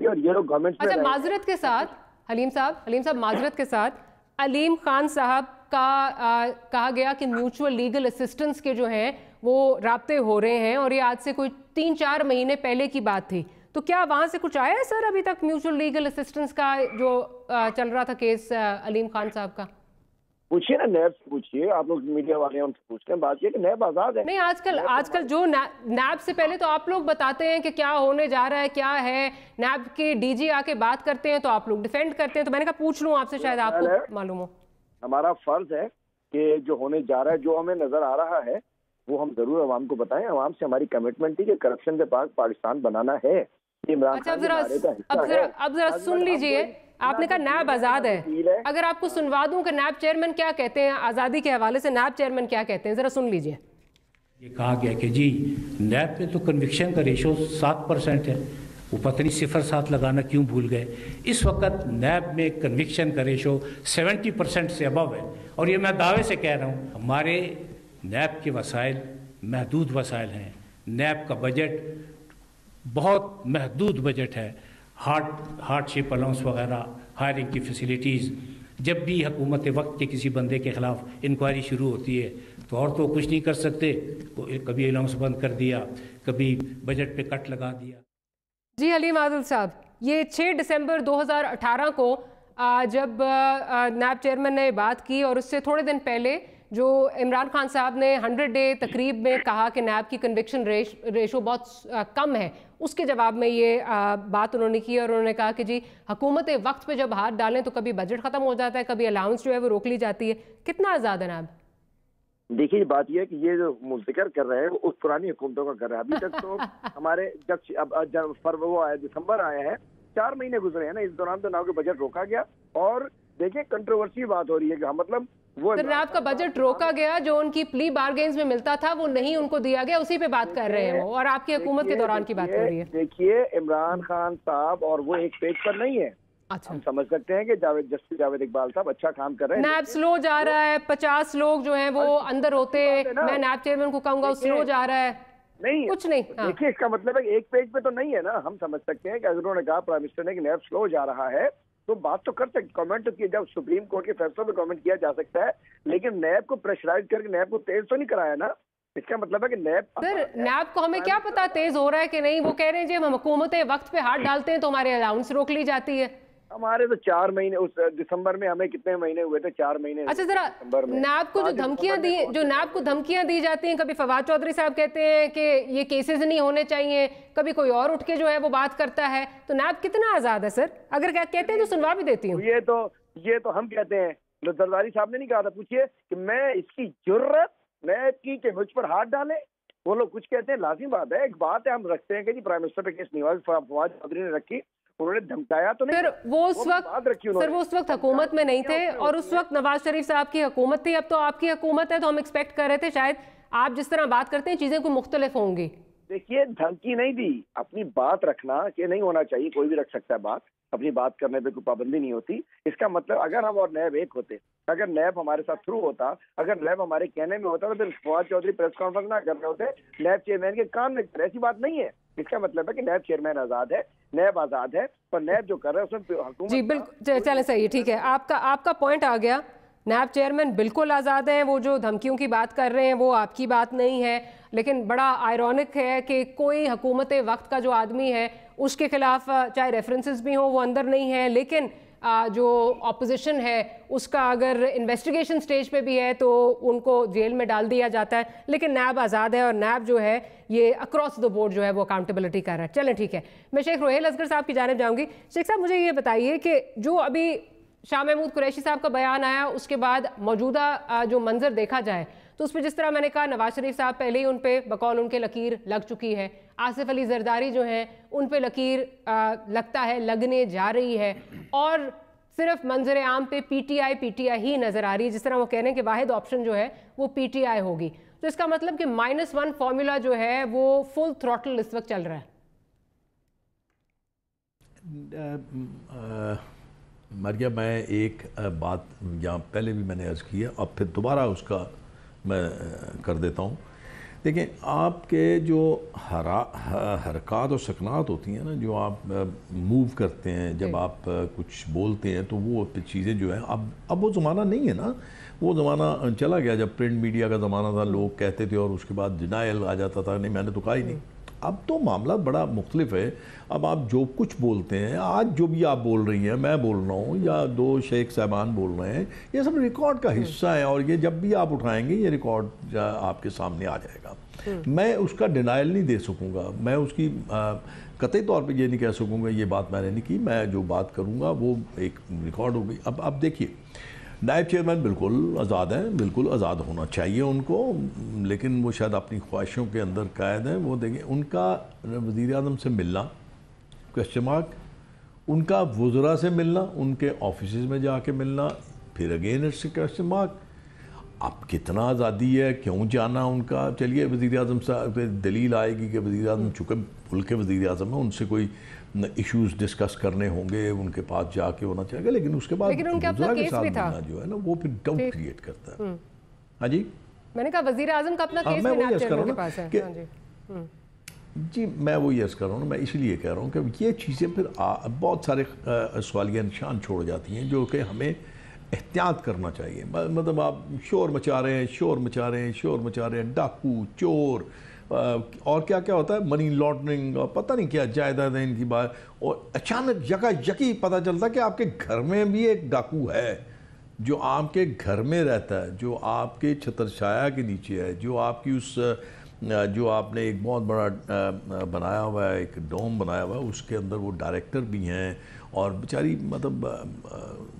और ये लोग गवर्नमेंट। अच्छा, माजरत के साथ हलीम साहब माजरत के साथ अलीम खान साहब का कहा गया कि म्यूचुअल लीगल असिस्टेंस के जो हैं वो राब्ते हो रहे हैं और ये आज से कोई 3-4 महीने पहले की बात थी। तो क्या वहां से कुछ आया है सर अभी तक म्यूचुअल लीगल असिस्टेंस का जो चल रहा था केस अलीम खान साहब का? पूछिए ना, नैब से पूछिए, आप लोग मीडिया वाले हैं उनसे पूछते हैं। बात ये कि नैब आजाद है। नहीं, आजकल जो नैब से पहले तो आप लोग बताते हैं कि क्या होने जा रहा है, क्या है, नैब के डीजी आके बात करते हैं तो आप लोग डिफेंड करते हैं। तो मैंने कहा पूछ लूं आपसे, शायद आपको मालूम हो। हमारा फर्ज है कि जो होने जा रहा है, जो हमें नजर आ रहा है वो हम जरूर अवाम को बताएं। अवाम से हमारी कमिटमेंट थी कि करप्शन से पाक पाकिस्तान बनाना है। इमरान खान अब जरा सुन लीजिए, आपने कहा नैब आजाद है, अगर आपको सुनवा दूं कि नैब चेयरमैन क्या कहते हैं आज़ादी के हवाले से, नैब चेयरमैन क्या कहते हैं, जरा सुन लीजिए। ये कहा गया कि जी नैब पे तो कन्विक्शन का रेशो 7% है, वो पता नहीं 0.7 लगाना क्यों भूल गए। इस वक्त नैब में कन्विक्शन का रेशो 70% से अबव है। और ये मैं दावे से कह रहा हूँ, हमारे नैब के वसाइल महदूद वसाइल हैं। नैब का बजट बहुत महदूद बजट है। हार्डशिप अलाउंस वगैरह, हायरिंग की फैसिलिटीज़। जब भी हुकूमत वक्त के किसी बंदे के ख़िलाफ़ इंक्वायरी शुरू होती है तो और तो कुछ नहीं कर सकते, कभी अलाउंस बंद कर दिया, कभी बजट पे कट लगा दिया। जी हलीम आदिल साहब, ये 6 दिसंबर 2018 को जब नैब चेयरमैन ने बात की, और उससे थोड़े दिन पहले जो इमरान खान साहब ने 100 डे तकरीब में कहा कि नैब की कन्विक्शन रेशो बहुत कम है, उसके जवाब में ये बात उन्होंने की और उन्होंने कहा कि जी हुकूमत वक्त पे जब हाथ डालें तो कभी बजट ख़त्म हो जाता है, कभी अलाउंस जो है वो रोक ली जाती है। कितना आज़ाद है नैब? देखिए बात यह है कि ये जो मुल्तिकर कर रहे हैं वो उस पुरानी हुकूमतों का कर रहे हैं। अभी तक तो हमारे जब वो आया दिसंबर आया है, 4 महीने गुजरे हैं ना, इस दौरान तो नाव के बजट रोका गया। और देखिए कंट्रोवर्सी बात हो रही है कि मतलब वो नैब का बजट रोका गया, जो उनकी प्ली बार्गेन्स में मिलता था वो नहीं उनको दिया गया, उसी पे बात कर रहे हैं वो, और आपकी हुकूमत के दौरान की बात हो रही है। देखिए इमरान खान साहब और वो एक पेज पर नहीं है। अच्छा, हम समझ सकते हैं कि जस्टिस जावेद इकबाल साहब अच्छा काम कर रहे हैं। नैब स्लो जा रहा है, 50 लोग जो हैं वो अंदर होते, मैं नैब चेयरमैन को कहूंगा स्लो जा रहा है, नहीं कुछ नहीं। देखिए इसका मतलब है कि एक पेज पे तो नहीं है ना। हम समझ सकते हैं कि अगर उन्होंने कहा प्राइम मिनिस्टर ने कि नैब स्लो जा रहा है तो बात तो कर सकते, कमेंट तो किया, जब सुप्रीम कोर्ट के फैसलों पे कमेंट किया जा सकता है, लेकिन नैब को प्रेशराइज करके नैब को तेज तो नहीं कराया ना। इसका मतलब है कि नैब को हमें क्या पता तेज हो रहा है कि नहीं। वो कह रहे हैं जी हम हुकूमत वक्त पे हाथ डालते हैं तो हमारे अलाउंस रोक ली जाती है। हमारे तो 4 महीने, उस दिसंबर में हमें कितने महीने हुए थे? 4 महीने। अच्छा जरा नैब को जो धमकियां दी, जो नैब को धमकियां दी जाती हैं, कभी फवाद चौधरी साहब कहते हैं कि ये केसेस नहीं होने चाहिए, कभी कोई और उठ के जो है वो बात करता है, तो नैब कितना आजाद है सर? अगर कहते हैं तो सुनवा भी देती हूँ। ये तो हम कहते हैं, जरदारी साहब ने नहीं कहा था, पूछिए कि मैं इसकी जुर्रत नैब की कि मुझ पर हाथ डाले। वो लोग कुछ कहते हैं, लाजिम बात है, एक बात है हम रखते हैं कि जी प्राइम मिनिस्टर पे केस नहीं हुआ, फवाद चौधरी ने रखी, उन्होंने धमकाया तो नहीं। सर वो उस वक्त हुकूमत में नहीं थे, और उस वक्त नवाज शरीफ साहब की हुकूमत थी। अब तो आपकी हुकूमत है, तो हम एक्सपेक्ट कर रहे थे शायद आप जिस तरह बात करते हैं चीजें कोई मुख्तलिफ होंगी। देखिए धमकी नहीं दी, अपनी बात रखना कि नहीं होना चाहिए, कोई भी रख सकता है बात, अपनी बात करने पे कोई पाबंदी नहीं होती। इसका मतलब अगर हम और नैब एक होते, अगर नैब हमारे साथ थ्रू होता, अगर नैब हमारे कहने में होता, तो फिर फवाद चौधरी प्रेस कॉन्फ्रेंस ना कर रहे होते, नैब चेयरमैन के काम नहीं कर। ऐसी बात नहीं है। इसका मतलब है कि नैब चेयरमैन आजाद है, नैब आजाद है, पर नैब जो कर रहा है उसमें हुकूमत। जी बिल्कुल, चलें सही है, ठीक है, आपका पॉइंट आ गया। नैब चेयरमैन बिल्कुल आज़ाद हैं, वो जो धमकियों की बात कर रहे हैं वो आपकी बात नहीं है, लेकिन बड़ा आयरॉनिक है कि कोई हुकूमत वक्त का जो आदमी है उसके खिलाफ चाहे रेफरेंसेस भी हो वो अंदर नहीं है, लेकिन जो ऑपोजिशन है उसका अगर इन्वेस्टिगेशन स्टेज पे भी है तो उनको जेल में डाल दिया जाता है। लेकिन नैब आज़ाद है और नैब जो है ये अक्रॉस द बोर्ड जो है वो अकाउंटेबिलिटी कर रहा है। चलें ठीक है, मैं शेख रोहेल असगर साहब की जानिब जाऊँगी। शेख साहब मुझे ये बताइए कि जो अभी शाह महमूद कुरैशी साहब का बयान आया उसके बाद मौजूदा जो मंजर देखा जाए तो उसमें जिस तरह मैंने कहा नवाज शरीफ साहब पहले ही उन पे बकौल उनके लकीर लग चुकी है, आसिफ अली जरदारी जो हैं उन पे लकीर लगता है लगने जा रही है, और सिर्फ मंजर आम पे पीटीआई ही नज़र आ रही है, जिस तरह वो कह रहे हैं कि वाहिद ऑप्शन जो है वो पीटीआई होगी। तो इसका मतलब कि -1 फॉर्मूला जो है वो फुल थ्रॉटल इस वक्त चल रहा है। मरिया मैं एक बात यहाँ पहले भी मैंने अर्ज़ की है, अब फिर दोबारा उसका मैं कर देता हूँ। देखिए आपके जो हरकत और सकनात होती हैं ना, जो आप मूव करते हैं, जब आप कुछ बोलते हैं तो वो चीज़ें जो है अब वो ज़माना नहीं है ना, वो ज़माना चला गया जब प्रिंट मीडिया का ज़माना था, लोग कहते थे और उसके बाद डिनायल आ जाता था, नहीं मैंने तो कहा ही नहीं। अब तो मामला बड़ा मुख्तलिफ है। अब आप जो कुछ बोलते हैं, आज जो भी आप बोल रही हैं, मैं बोल रहा हूँ या 2 शेख साहबान बोल रहे हैं, ये सब रिकॉर्ड का हिस्सा है, और ये जब भी आप उठाएंगे ये रिकॉर्ड आपके सामने आ जाएगा। मैं उसका डिनायल नहीं दे सकूँगा, मैं उसकी कतई तौर पे ये नहीं कह सकूँगा ये बात मैंने नहीं की, मैं जो बात करूँगा वो एक रिकॉर्ड हो गई। अब देखिए नायब चेयरमैन बिल्कुल आज़ाद हैं, बिल्कुल आज़ाद होना चाहिए उनको, लेकिन वो शायद अपनी ख्वाहिशों के अंदर कैद हैं। वो देखें उनका वज़ीर आज़म से मिलना क्वेश्चन मार्क, उनका वज़रा से मिलना, उनके ऑफिस में जाके मिलना, फिर अगेन इट्स क्वेश्चन मार्क। अब कितना आज़ादी है, क्यों जाना उनका? चलिए वज़ीर आज़म साहब दलील आएगी कि वज़ीर आज़म चूँकि मुल्क के वज़ीर आज़म है, उनसे कोई इश्यूज डिस्कस करने होंगे, उनके पास जाके होना चाहिए, लेकिन उसके बाद वज़रा के साथ मिलना जो है ना वो फिर डाउट क्रिएट करता है। हाँ जी, मैंने कहा वज़ीर आज़म का अपना केस मैं वही अर्ज़ कर रहा हूँ पास है। जी मैं वही अर्ज़ कर रहा हूँ, मैं इसलिए कह रहा हूँ कि ये चीज़ें फिर बहुत सारे सवालिया निशान छोड़ जाती हैं जो कि हमें एहतियात करना चाहिए। मतलब आप शोर मचा रहे हैं, डाकू चोर, और क्या क्या होता है, मनी लॉन्ड्रिंग और पता नहीं क्या जायदाद है इनकी बात, और अचानक यकी पता चलता कि आपके घर में भी एक डाकू है जो आपके घर में रहता है, जो आपके छत्रछाया के नीचे है, जो आपकी उस जो आपने एक बहुत बड़ा बनाया हुआ है, एक डोम बनाया हुआ है, उसके अंदर वो डायरेक्टर भी हैं, और बेचारी मतलब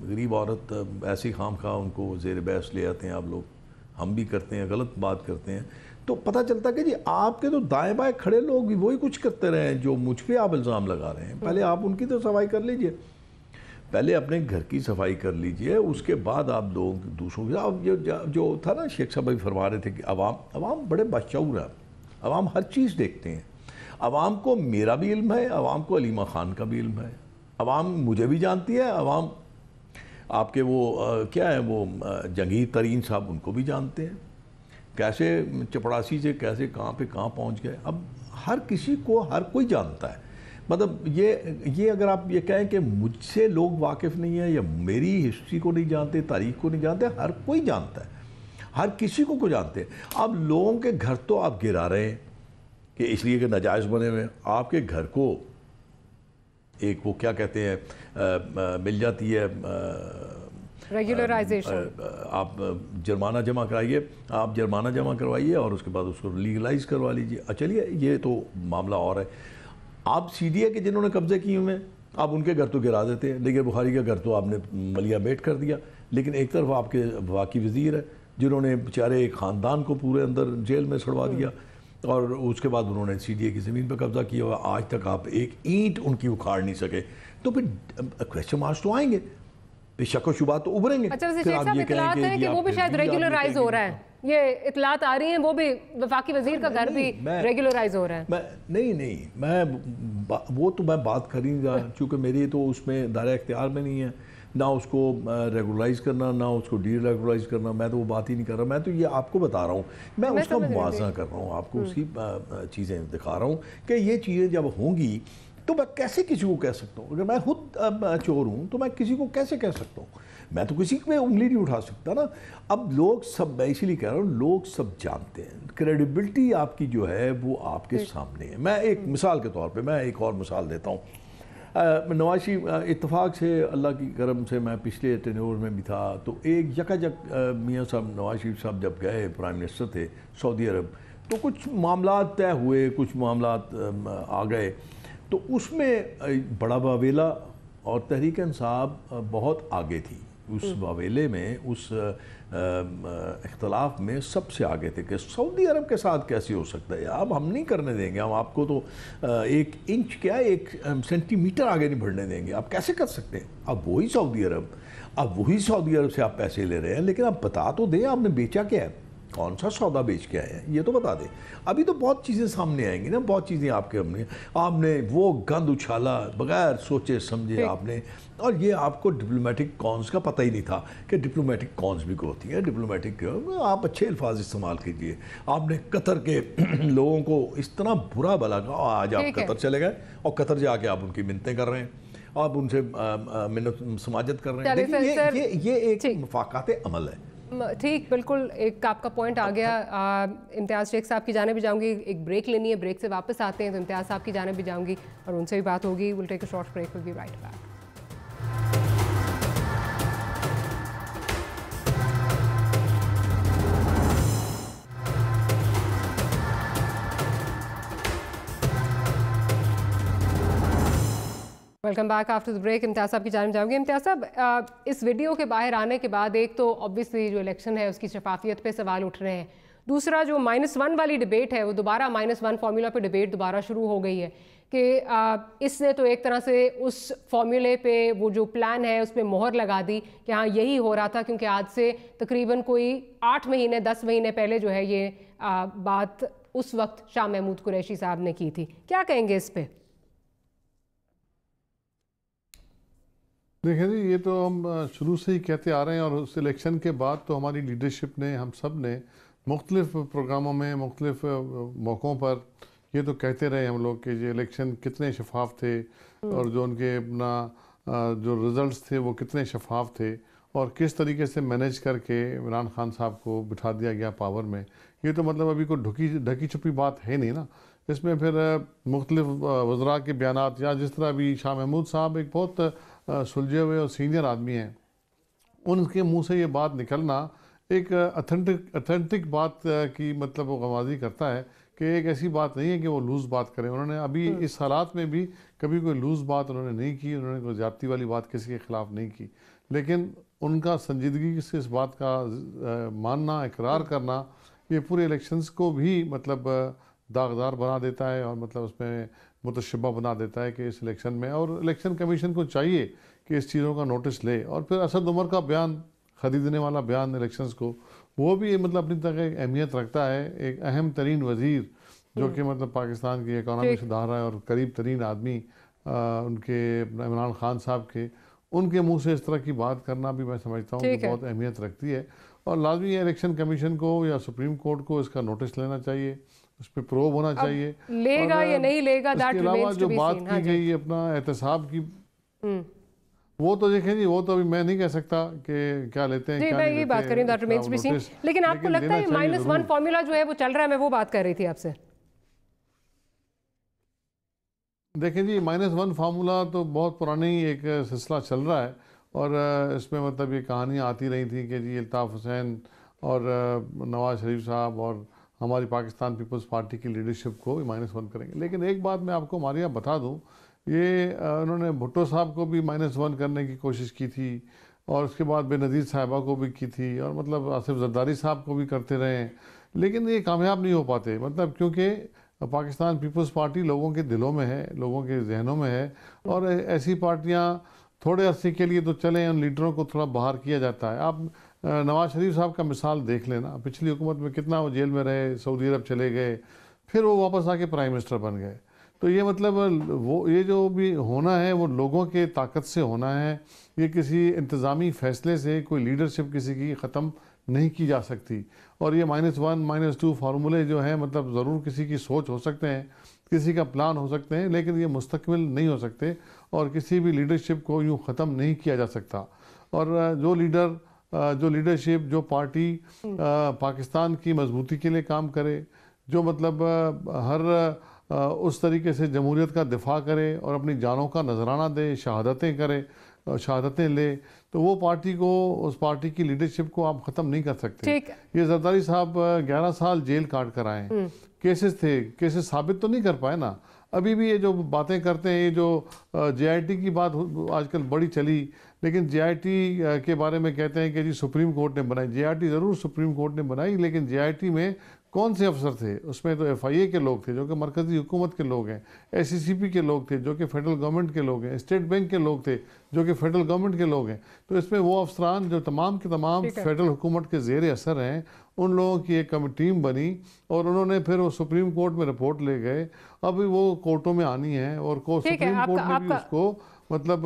गरीब औरत ऐसी खाम खा उनको ज़ेर बहस ले आते हैं आप लोग, हम भी करते हैं, गलत बात करते हैं। तो पता चलता है कि जी आपके तो दाएं बाएं खड़े लोग भी वही कुछ करते रहे हैं जो मुझ पे आप इल्ज़ाम लगा रहे हैं। पहले आप उनकी तो सफाई कर लीजिए, पहले अपने घर की सफाई कर लीजिए, उसके बाद आप लोग दूसरों के आप जो था ना, शेख साहब भी फरमा रहे थे कि अवाम बड़े बाशऊर है, अवाम हर चीज़ देखते हैं, अवाम को मेरा भी इल्म है, अवाम को अलीमा ख़ान का भी इल्म है, अवाम मुझे भी जानती है, अवाम आपके वो क्या है वो जंगीर तरीन साहब उनको भी जानते हैं, कैसे चपड़ासी से कैसे कहाँ पे कहाँ पहुँच गए। अब हर किसी को हर कोई जानता है, मतलब ये अगर आप ये कहें कि मुझसे लोग वाकिफ़ नहीं है या मेरी हिस्ट्री को नहीं जानते, तारीख़ को नहीं जानते, हर कोई जानता है, हर किसी को जानते हैं। अब लोगों के घर तो आप गिरा रहे हैं कि इसलिए कि नाजायज़ बने हुए, आपके घर को एक वो क्या कहते हैं मिल जाती है रेगुलराइजेशन, आप जुर्माना जमा कराइए, आप जुर्माना जमा करवाइए और उसके बाद उसको लीगलाइज करवा लीजिए। चलिए ये तो मामला और है। आप सीडीए के जिन्होंने कब्जे किए हुए हैं आप उनके घर तो गिरा देते हैं, लेकिन बुखारी का घर तो आपने मलिया बेट कर दिया। लेकिन एक तरफ आपके वफाकी वज़ीर है जिन्होंने बेचारे एक ख़ानदान को पूरे अंदर जेल में छुड़वा दिया, और उसके बाद उन्होंने सीडीए की ज़मीन पर कब्जा किया हुआ, आज तक आप एक ईंट उनकी उखाड़ नहीं सके। तो फिर क्वेश्चन मार्क्स तो आएंगे, फिर शक व शुबा तो उभरेंगे। अच्छा वैसे शेख साहब इतलात है कि वो भी शायद रेगुलराइज हो रहा है, ये इतलात आ रही हैं वो भी वफाकी वजीर का घर भी रेगुलराइज हो रहा है। मैं वो तो मैं बात कर ही रहा, चूँकि मेरी तो उसमें दायरा इख्तियार में नहीं है, ना उसको रेगुलराइज करना ना उसको डी रेगुलराइज करना, मैं तो वो बात ही नहीं कर रहा। मैं तो ये आपको बता रहा हूँ, मैं उसका मुआवजा कर रहा हूँ, आपको उसकी चीज़ें दिखा रहा हूँ कि ये चीज़ें जब होंगी तो मैं कैसे किसी को कह सकता हूँ। अगर मैं खुद चोर हूँ तो मैं किसी को कैसे कह सकता हूँ, मैं तो किसी पे उंगली नहीं उठा सकता ना। अब लोग सब, मैं इसीलिए कह रहा हूँ, लोग सब जानते हैं, क्रेडिबिलिटी आपकी जो है वो आपके सामने है। मैं एक मिसाल के तौर पे मैं एक और मिसाल देता हूँ। नवाज शरीफ इत्तेफाक से, अल्लाह की करम से, मैं पिछले टेन्योर में भी था, तो एक यकायक मियाँ साहब नवाज शरीफ साहब जब गए प्राइम मिनिस्टर थे सऊदी अरब, तो कुछ मामला तय हुए, कुछ मामला आ गए, तो उसमें बड़ा वावेला और तहरीक इंसाफ बहुत आगे थी उस वावेले में, उस इख्तलाफ में सबसे आगे थे कि सऊदी अरब के साथ कैसे हो सकता है, अब हम नहीं करने देंगे, हम आपको तो 1 इंच क्या 1 सेंटीमीटर आगे नहीं बढ़ने देंगे, आप कैसे कर सकते हैं। अब वही सऊदी अरब से आप पैसे ले रहे हैं, लेकिन आप बता तो दें आपने बेचा क्या है, कौन सा सौदा बेच के आए हैं, ये तो बता दें। अभी तो बहुत चीज़ें सामने आएंगी ना, बहुत चीज़ें आपने वो गंद उछाला बगैर सोचे समझे आपने, और ये आपको डिप्लोमेटिक कॉन्स का पता ही नहीं था कि डिप्लोमेटिक कॉन्स भी होती हैं। डिप्लोमेटिक आप अच्छे अल्फाज इस्तेमाल कीजिए। आपने कतर के लोगों को इस तरह बुरा भला कहा, आज आप कतर चले गए और कतर जाके आप उनकी मिन्नतें कर रहे हैं, आप उनसे मिन्नत समाजत कर रहे हैं। देखिए ये एक मुफाकात अमल है। ठीक, बिल्कुल एक आपका पॉइंट आ गया। इम्तियाज़ शेख साहब की जाने भी जाऊंगी, एक ब्रेक लेनी है, ब्रेक से वापस आते हैं तो इम्तियाज़ साहब की जाने भी जाऊंगी और उनसे भी बात होगी। Will take a short break, will be right back. Welcome back after the break. Imtiaz साहब की जाने जाऊंगी। इम्तियाज़ साहब, इस वीडियो के बाहर आने के बाद एक तो ऑब्वियसली जो इलेक्शन है उसकी शफाफियत पे सवाल उठ रहे हैं, दूसरा जो -1 वाली डिबेट है वो दोबारा -1 फार्मूला पे डिबेट दोबारा शुरू हो गई है कि इसने तो एक तरह से उस फार्मूले पे वो जो प्लान है उस पर मोहर लगा दी कि हाँ यही हो रहा था, क्योंकि आज से तकरीबन कोई 8 महीने 10 महीने पहले जो है ये बात उस वक्त शाह महमूद कुरैशी साहब ने की थी। क्या कहेंगे इस पर? देखिए जी, ये तो हम शुरू से ही कहते आ रहे हैं, और उस इलेक्शन के बाद तो हमारी लीडरशिप ने, हम सब ने मुख्तलिफ प्रोग्रामों में मुख्तलिफ मौक़ों पर ये तो कहते रहे हम लोग कि ये इलेक्शन कितने शफाफ थे और जो उनके अपना जो रिज़ल्ट्स थे वो कितने शफाफ थे, और किस तरीके से मैनेज करके इमरान खान साहब को बिठा दिया गया पावर में, ये तो मतलब अभी कोई ढकी छुपी बात है नहीं ना। इसमें फिर मुख्तलिफ वज़रा के बयानात, या जिस तरह अभी शाह महमूद साहब एक बहुत सुलझे हुए और सीनियर आदमी हैं, उनके मुंह से ये बात निकलना एक अथेंटिक बात की मतलब वो गवाही करता है कि एक ऐसी बात नहीं है कि वो लूज़ बात करें। उन्होंने अभी इस हालात में भी कभी कोई लूज़ बात उन्होंने नहीं की, उन्होंने कोई ज़्यादती वाली बात किसी के ख़िलाफ़ नहीं की, लेकिन उनका संजीदगी से इस बात का मानना, इकरार करना, ये पूरे इलेक्शंस को भी मतलब दागदार बना देता है और मतलब उसमें मुतशब्बा बना देता है कि इस इलेक्शन में, और इलेक्शन कमीशन को चाहिए कि इस चीज़ों का नोटिस ले। और फिर असद उमर का बयान, ख़रीदने वाला बयान इलेक्शंस को, वो भी मतलब अपनी तरह एक अहमियत रखता है। एक अहम तरीन वज़ीर जो कि मतलब पाकिस्तान की इकॉनमी सुधार रहा है और करीब तरीन आदमी उनके इमरान खान साहब के, उनके मुंह से इस तरह की बात करना भी मैं समझता हूँ कि बहुत अहमियत रखती है। और लाजमी इलेक्शन कमीशन को या सुप्रीम कोर्ट को इसका नोटिस लेना चाहिए, उस पर प्रोब होना चाहिए। लेगा या नहीं लेगा, इसके अलावा जो बात की गई अपना एहतसाब की, वो तो देखें जी, वो तो अभी मैं नहीं कह सकता कि क्या लेते हैं, क्या मैं ये बात कर रही हूँ, लेकिन आपको लगता है -1 फॉर्मूला जो है वो चल रहा है? मैं वो बात कर रही थी आपसे। देखें जी, -1 फार्मूला तो बहुत पुरानी एक सिलसिला चल रहा है, और इसमें मतलब ये कहानियाँ आती रही थी कि जी अल्ताफ़ हुसैन और नवाज शरीफ साहब और हमारी पाकिस्तान पीपल्स पार्टी की लीडरशिप को -1 करेंगे। लेकिन एक बात मैं आपको मारिया बता दूं, ये उन्होंने भुट्टो साहब को भी -1 करने की कोशिश की थी, और उसके बाद बेनज़ीर साहिबा को भी की थी, और मतलब आसिफ जरदारी साहब को भी करते रहे, लेकिन ये कामयाब नहीं हो पाते। मतलब क्योंकि पाकिस्तान पीपल्स पार्टी लोगों के दिलों में है, लोगों के जहनों में है, और ऐसी पार्टियाँ थोड़े अरसे के लिए तो चलें, उन लीडरों को थोड़ा बाहर किया जाता है। आप नवाज शरीफ साहब का मिसाल देख लेना, पिछली हुकूमत में कितना वो जेल में रहे, सऊदी अरब चले गए, फिर वो वापस आके प्राइम मिनिस्टर बन गए। तो ये मतलब वो ये जो भी होना है वो लोगों के ताकत से होना है, ये किसी इंतज़ामी फ़ैसले से कोई लीडरशिप किसी की ख़त्म नहीं की जा सकती। और ये -1 -2 फार्मूले जो हैं मतलब ज़रूर किसी की सोच हो सकते हैं, किसी का प्लान हो सकते हैं, लेकिन ये मुस्तकमिल नहीं हो सकते, और किसी भी लीडरशिप को यूँ ख़त्म नहीं किया जा सकता। और जो लीडरशिप, जो पार्टी पाकिस्तान की मजबूती के लिए काम करे, जो मतलब हर उस तरीके से जमहूरियत का दिफा करे और अपनी जानों का नजराना दे, शहादतें करे, शहादतें ले, तो वो पार्टी को, उस पार्टी की लीडरशिप को आप ख़त्म नहीं कर सकते। ये जरदारी साहब 11 साल जेल काट कर आए, केसेस थे, केसेस साबित तो नहीं कर पाए ना। अभी भी ये जो बातें करते हैं, ये जो JIT की बात आजकल बड़ी चली, लेकिन JIT के बारे में कहते हैं कि जी सुप्रीम कोर्ट ने बनाई। JIT ज़रूर सुप्रीम कोर्ट ने बनाई, लेकिन JIT में कौन से अफसर थे? उसमें तो FIA के लोग थे जो कि मरकज़ी हुकूमत के लोग हैं, SCCP के लोग थे जो कि फेडरल गवर्नमेंट के लोग हैं, स्टेट बैंक के लोग थे जो कि फेडरल गवर्नमेंट के लोग हैं। तो इसमें वो अफसरान जो तमाम के तमाम फेडरल हुकूमत के ज़ेर असर हैं, उन लोगों की एक टीम बनी, और उन्होंने फिर वो सुप्रीम कोर्ट में रिपोर्ट ले गए। अब वो कोर्टों में आनी है, और सुप्रीम कोर्ट ने भी उसको मतलब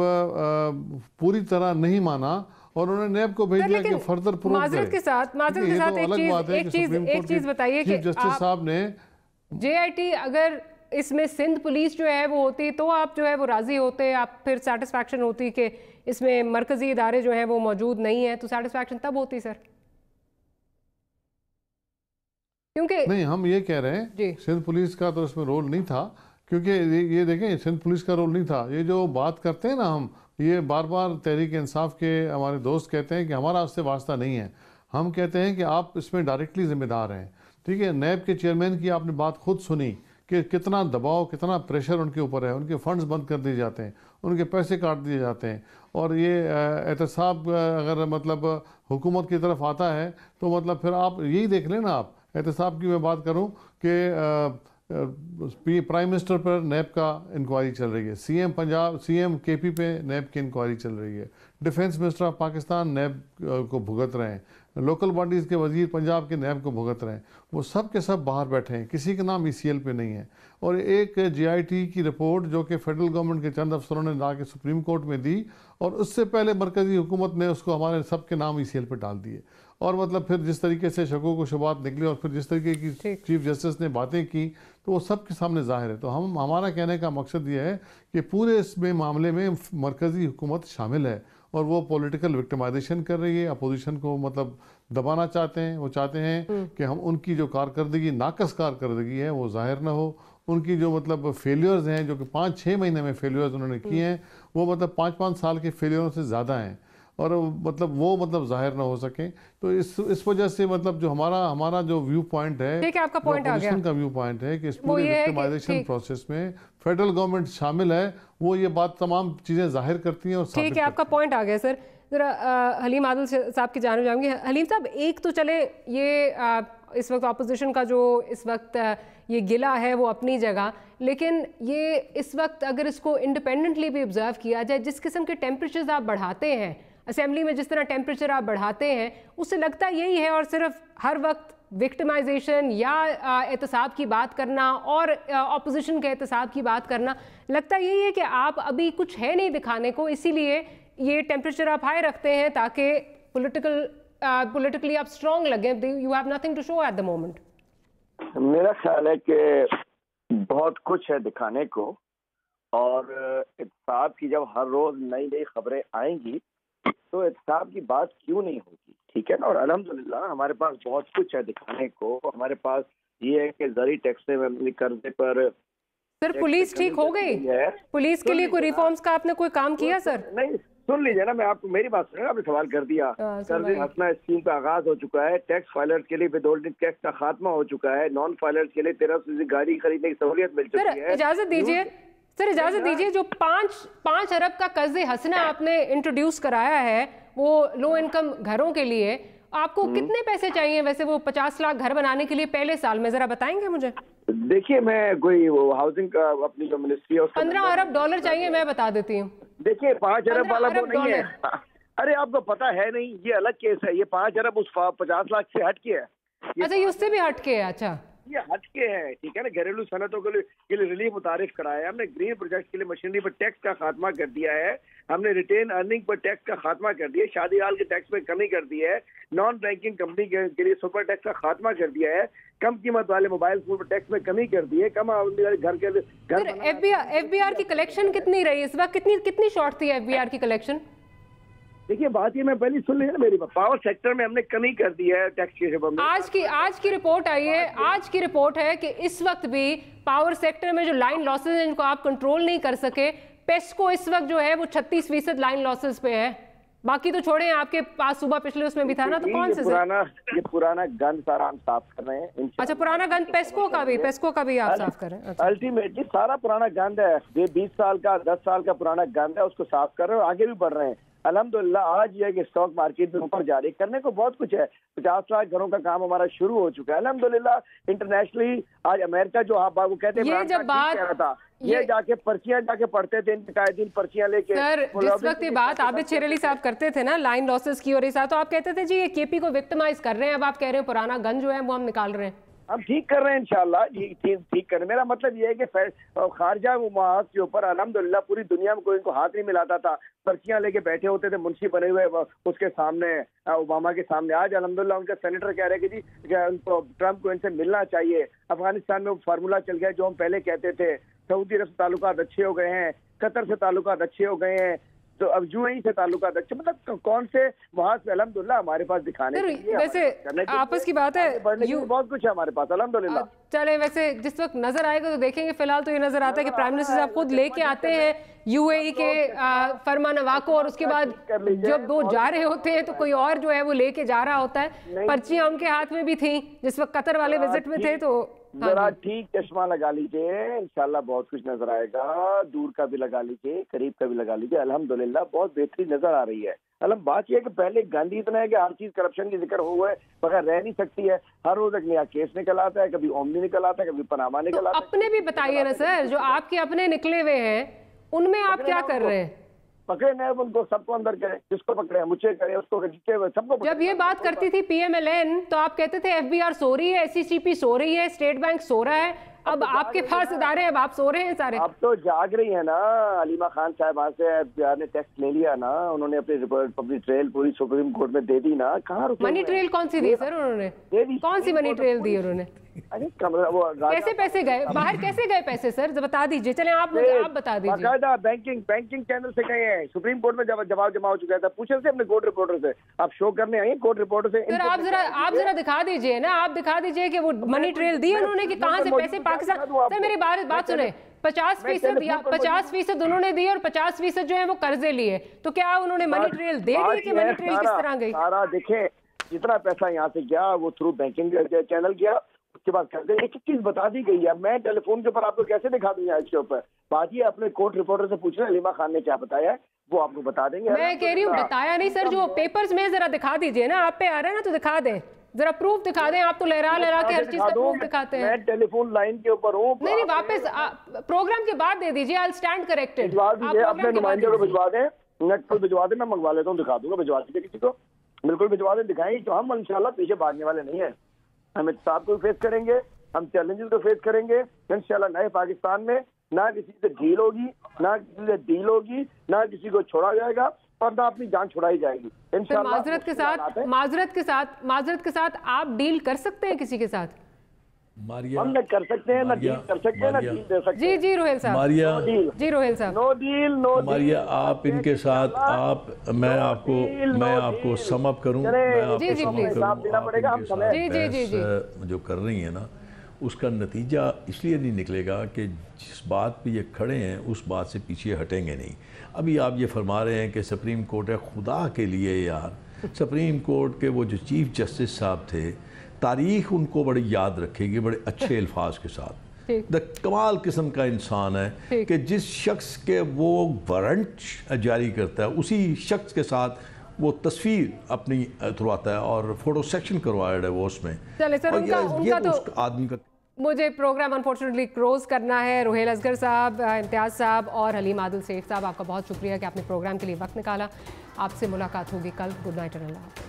पूरी तरह नहीं माना, और उन्होंने नैब को भेज दिया कि फर्दर प्रूव करें। माजरत के साथ एक चीज बताइए कि जस्टिस साहब ने JIT अगर इसमें सिंध पुलिस जो है वो होती तो आप जो है वो राजी होते, आप फिर सेटिस्फैक्शन होती कि इसमें मरकजी इदारे जो हैं वो मौजूद नहीं है, तो सेटिस्फैक्शन तब होती सर? क्योंकि नहीं, हम ये कह रहे हैं सिंध पुलिस का तो इसमें रोल नहीं था, क्योंकि ये देखें सिंध पुलिस का रोल नहीं था। ये जो बात करते हैं ना, हम ये बार बार तहरीक इंसाफ के हमारे दोस्त कहते हैं कि हमारा उससे वास्ता नहीं है। हम कहते हैं कि आप इसमें डायरेक्टली जिम्मेदार हैं। ठीक है, नैब के चेयरमैन की आपने बात खुद सुनी कि कितना दबाव, कितना प्रेशर उनके ऊपर है, उनके फंड्स बंद कर दिए जाते हैं, उनके पैसे काट दिए जाते हैं, और ये एहतसाब अगर मतलब हुकूमत की तरफ आता है तो मतलब फिर आप यही देख लें ना। आप एहतसाब की मैं बात करूँ कि प्राइम मिनिस्टर पर नैब का इंक्वायरी चल रही है, CM KP पे नैब की इंक्वायरी चल रही है, डिफेंस मिनिस्टर ऑफ पाकिस्तान नैब को भुगत रहे हैं, लोकल बॉडीज़ के वजीर पंजाब के नैब को भुगत रहे हैं, वो सब के सब बाहर बैठे हैं, किसी का नाम ECL पे नहीं है। और एक JIT की रिपोर्ट जो कि फेडरल गवर्नमेंट के चंद अफसरों ने ला के सुप्रीम कोर्ट में दी, और उससे पहले मरकज़ी हुकूमत ने उसको हमारे सब के नाम ECL पे डाल दिए। और मतलब फिर जिस तरीके से शकों को शुबात निकली, और फिर जिस तरीके की चीफ जस्टिस ने बातें की, तो वो सब के सामने जाहिर है। तो हमारा कहने का मकसद ये है कि पूरे इसमें मामले में मरकज़ी हुकूमत शामिल है, और वो पॉलिटिकल विक्टिमाइजेशन कर रही है, अपोजिशन को मतलब दबाना चाहते हैं। वो चाहते हैं कि हम उनकी जो कारकर्दगी, नाकस कारकर्दगी है वो जाहिर ना हो, उनकी जो मतलब फेलियर्स हैं जो कि 5-6 महीने में फेलियर्स उन्होंने किए हैं वो मतलब 5-5 साल के फेलियरों से ज़्यादा हैं और मतलब वो मतलब जाहिर ना हो सके। तो इस वजह से मतलब जो हमारा जो व्यू पॉइंट है, ठीक है, आपका पॉइंट आ गया, का व्यू पॉइंट है कि इस पूरे विक्टिमाइजेशन प्रोसेस में फेडरल गवर्नमेंट शामिल है, वो ये बात तमाम चीज़ें जाहिर करती हैं और ठीक है, आपका पॉइंट आ गया सर। ज़रा हलीम आदिल साहब की जानना चाहूँगी। हलीम साहब, एक तो चले ये इस वक्त अपोजिशन का जो इस वक्त ये गिला है वो अपनी जगह, लेकिन ये इस वक्त अगर इसको इंडिपेंडेंटली भी ऑब्जर्व किया जाए, जिस किस्म के टेम्परेचर्स आप बढ़ाते हैं असेंबली में, जिस तरह टेम्परेचर आप बढ़ाते हैं, उससे लगता यही है और सिर्फ हर वक्त विक्टिमाइजेशन या एहतसाब की बात करना और अपोजिशन के एहतसाब की बात करना, लगता यही है कि आप अभी कुछ है नहीं दिखाने को, इसीलिए ये टेम्परेचर आप हाई रखते हैं ताकि पोलिटिकली आप स्ट्रॉन्ग लगे। You have nothing to show at the moment. मेरा ख्याल है कि बहुत कुछ है दिखाने को और एहतसाब की जब हर रोज नई नई खबरें आएंगी तो एहतसाब की बात क्यों नहीं होगी, ठीक है ना। और अल्हम्दुलिल्लाह हमारे पास बहुत कुछ है दिखाने को। हमारे पास ये है कि ज़री टैक्स से कर्जे पर सर पुलिस ठीक हो गई, पुलिस के लिए कोई रिफॉर्म्स का आपने कोई काम किया सर? नहीं, सुन लीजिए ना, मैं आपको मेरी बात सुनिए, आपने सवाल कर दिया। कर्जे हंसना स्कीम का आगाज हो चुका है, टैक्स फाइलर्स के लिए विदहोल्डिंग टैक्स का खात्मा हो चुका है, नॉन फाइलर्स के लिए 1300 गाड़ी खरीदने की सहूलियत मिल चुकी है। इजाजत दीजिए सर, इजाजत दीजिए, जो 5 अरब का कर्जे हंसना आपने इंट्रोड्यूस कराया है वो लो इनकम घरों के लिए, आपको कितने पैसे चाहिए वैसे वो 50 लाख घर बनाने के लिए पहले साल में, जरा बताएंगे मुझे? देखिए, मैं कोई वो हाउसिंग का अपनी जो मिनिस्ट्री है 15 अरब डॉलर चाहिए, मैं बता देती हूँ। देखिए 5 अरब वाला वो नहीं है। अरे आपको पता है नहीं, ये अलग केस है। ये 5 अरब उस 50 लाख से हटके है। अच्छा, ये उससे भी हटके है? अच्छा, ये हटके है, ठीक है ना। घरेलू सनतों के लिए रिलीफ मुतारिफ कराया है हमने, ग्रीन प्रोजेक्ट के लिए मशीनरी पर टैक्स का खात्मा कर दिया है हमने, रिटेन अर्निंग पर टैक्स का खात्मा कर दिया है, शादी हाल के टैक्स में कमी कर दी है, नॉन बैंकिंग कंपनी के लिए सुपर टैक्स का खात्मा कर दिया है, कम कीमत वाले मोबाइल फोन पर टैक्स में कमी कर दी है, कम आमदनी वाले घर के घर। FBR की कलेक्शन कितनी रही इस वक्त? कितनी शॉर्ट थी FBR की कलेक्शन? देखिए बात ये, मैं पहले सुन लिया मेरी बात, पावर सेक्टर में हमने कमी कर दी है टैक्स के हिसाब में। आज की रिपोर्ट आई है, आज की रिपोर्ट है कि इस वक्त भी पावर सेक्टर में जो लाइन लॉसेज हैं जिनको आप कंट्रोल नहीं कर सके, पेस्को इस वक्त जो है वो 36% लाइन लॉसेज पे है। बाकी तो छोड़े, आपके पास सुबह पिछले उसमें भी था ना, तो कौन से ये पुराना गंद सारा हम साफ कर रहे हैं। अच्छा, पुराना गंद पेस्को का भी आप साफ कर रहे हैं? अल्टीमेटली सारा पुराना गंद है, ये 20 साल का 10 साल का पुराना गंद है, उसको साफ कर रहे हैं और आगे भी बढ़ रहे हैं। अल्हम्दुलिल्लाह आज ये कि स्टॉक मार्केट में ऊपर जा रही, करने को बहुत कुछ है। 50 लाख घरों का काम हमारा शुरू हो चुका है अल्हम्दुलिल्लाह। इंटरनेशनली आज अमेरिका जो आप वो कहते हैं, ये जब बात कह रहा था, ये जाके पर्चियां जाके पढ़ते थे, दिन पर्चियां लेके। सर जिस वक्त ये बात आबिद शेर अली साहब करते थे ना लाइन लॉसेस की और ये साथ, तो आप कहते थे जी ये केपी को विक्टिमाइज कर रहे हैं, अब आप कह रहे हैं पुराना गन जो है वो हम निकाल रहे हैं। हम ठीक कर रहे हैं इंशाल्लाह, ठीक कर रहे हैं। मेरा मतलब ये है कि खारजा मुआहद के ऊपर अल्हम्दुलिल्लाह पूरी दुनिया में कोई इनको हाथ नहीं मिलाता था, पर्चियां लेके बैठे होते थे मुंशी बने हुए उसके सामने, ओबामा के सामने। आज अल्हम्दुलिल्लाह उनके सेनेटर कह रहे हैं कि जी उनको ट्रम्प को इनसे मिलना चाहिए। अफगानिस्तान में वो फार्मूला चल गया जो हम पहले कहते थे, सऊदी अरब से ताल्लुकात अच्छे हो गए हैं, कतर से ताल्लुकात अच्छे हो गए हैं, तो अब यूएई से ताल्लुकात अच्छे, मतलब कौन से वहां से अल्हम्दुलिल्लाह हमारे पास दिखाने के लिए, वैसे आपस की बात है, बहुत कुछ है हमारे पास अल्हम्दुलिल्लाह। चले, वैसे जिस वक्त नजर आएगा तो देखेंगे। फिलहाल तो ये नजर आता है कि प्राइम मिनिस्टर साहब खुद लेके आते हैं यूएई के फरमानवा को, और उसके बाद जब वो जा रहे होते हैं तो कोई और जो है वो लेके जा रहा होता है। पर्चियां उनके हाथ में भी थी जिस वक्त कतर वाले विजिट में थे, तो जरा ठीक चश्मा लगा लीजिए, इंशाल्लाह बहुत कुछ नजर आएगा। दूर का भी लगा लीजिए, करीब का भी लगा लीजिए, अल्हम्दुलिल्लाह बहुत बेहतरीन नजर आ रही है। बात यह है कि पहले गांधी इतना है कि हर चीज करप्शन की जिक्र हुआ है बगैर रह नहीं सकती है। हर रोज एक नया केस निकल आता है, कभी ओमनी निकल आता है, कभी पनामा निकल आता है। अपने भी बताइए ना सर, जो आपके अपने निकले हुए हैं उनमें आप क्या कर रहे हैं? पकड़े नहीं उनको, सबको अंदर करें, जिसको पकड़े मुझे करें, उसको सबको। जब ये बात करती थी PMLN तो आप कहते थे FBR सो रही है, SCCP सो रही है, स्टेट बैंक सो रहा है। अब आपके पास इदारे, अब आप सो रहे हैं सारे। अब तो जाग रही है ना। अलीमा खान साहब से एफबीआई ने टेस्ट ले लिया ना, उन्होंने अपनी रिपोर्ट अपनी ट्रेल पूरी सुप्रीम कोर्ट में दे दी ना। कहाँ मनी ट्रेल कौन सी दी सर उन्होंने? कौन सी मनी ट्रेल दी उन्होंने? कैसे पैसे गए बाहर, कैसे गए पैसे सर बता दीजिए। चले आप बता दीजिए। बाकायदा बैंकिंग चैनल से गए हैं, सुप्रीम कोर्ट में जवाब जमा हो चुका था। पूछे से अपने कोर्ट रिपोर्टर से, आप शो करने आए कोर्ट रिपोर्टर से। सर आप जरा दिखा दीजिए ना, आप दिखा दीजिए कि वो मनी ट्रेल दी उन्होंने कि कहाँ से पैसे पाकिस्तान। सर मेरी बात सुने, 50% उन्होंने दिए और 50% जो है वो कर्जे लिए, तो क्या उन्होंने मनी ट्रेल दे दी कि मनी ट्रेल किस तरह गई? सारा देखें, जितना पैसा यहाँ से गया वो थ्रू बैंकिंग चैनल गया, उसके बाद कर्जे, एक चीज बता दी गई है। मैं टेलीफोन के ऊपर आपको कैसे दिखा दूंगा इसके ऊपर? बात ये अपने कोर्ट रिपोर्टर से पूछ रहे हैं अलीमा खान ने क्या बताया है, वो आपको बता देंगे। मैं कह रही हूँ बताया नहीं सर, जो पेपर्स में जरा दिखा दीजिए ना, आप पे आ रहा है ना तो दिखा दें, जरा प्रूफ दिखा दें। आप तो लहरा के हर चीज का प्रूफ दिखाते हैं। मैं टेलीफोन लाइन के ऊपर हूँ। नहीं वापस प्रोग्राम के बाद दे दीजिए। I stand corrected. अपने नुमाइंदे को भिजवा दें, नेट पर भिजवा दें, मैं मंगवा लेता हूँ, दिखा दूंगा। भिजवा दीजिए किसी को, बिल्कुल भिजवा दें, दिखाएंगे। तो हम इंशाल्लाह पीछे भागने वाले नहीं है। हम साहब को फेस करेंगे, हम चैलेंजेस को फेस करेंगे इंशाल्लाह। नए पाकिस्तान में ना किसी से ढील होगी, ना किसी से डील होगी, ना किसी को छोड़ा जाएगा और ना अपनी जान छुड़ाई जाएगी इंशाल्लाह। माजरत के साथ आप डील कर सकते हैं किसी के साथ? हम न कर सकते हैं, ना डील कर सकते हैं, ना डील दे सकते हैं। जी रोहेल साहब। जी रोहेल साहब। नो डील, नो मारिया, आप इनके साथ मैं आपको सम अप करूं, जी जो कर रही है ना, उसका नतीजा इसलिए नहीं निकलेगा कि जिस बात पे ये खड़े हैं उस बात से पीछे हटेंगे नहीं। अभी आप ये फरमा रहे हैं कि सुप्रीम कोर्ट है, खुदा के लिए यार, सुप्रीम कोर्ट के वो जो चीफ जस्टिस साहब थे, तारीख उनको बड़ी याद रखेगी, बड़े अच्छे अल्फाज के साथ। द कमाल किस्म का इंसान है कि जिस शख्स के वो वारंट जारी करता है, उसी शख्स के साथ वो तस्वीर अपनी उतरवाता है और फोटो सेक्शन करवाया है वो उसमें। चले सर, उनका तो आदमी का। मुझे प्रोग्राम अनफॉर्चुनेटली क्लोज करना है। रोहेल असगर साहब, इम्तियाज़ साहब और हलीम आदिल सेफ साहब, आपका बहुत शुक्रिया कि आपने प्रोग्राम के लिए वक्त निकाला। आपसे मुलाकात होगी कल। Good night and Allah.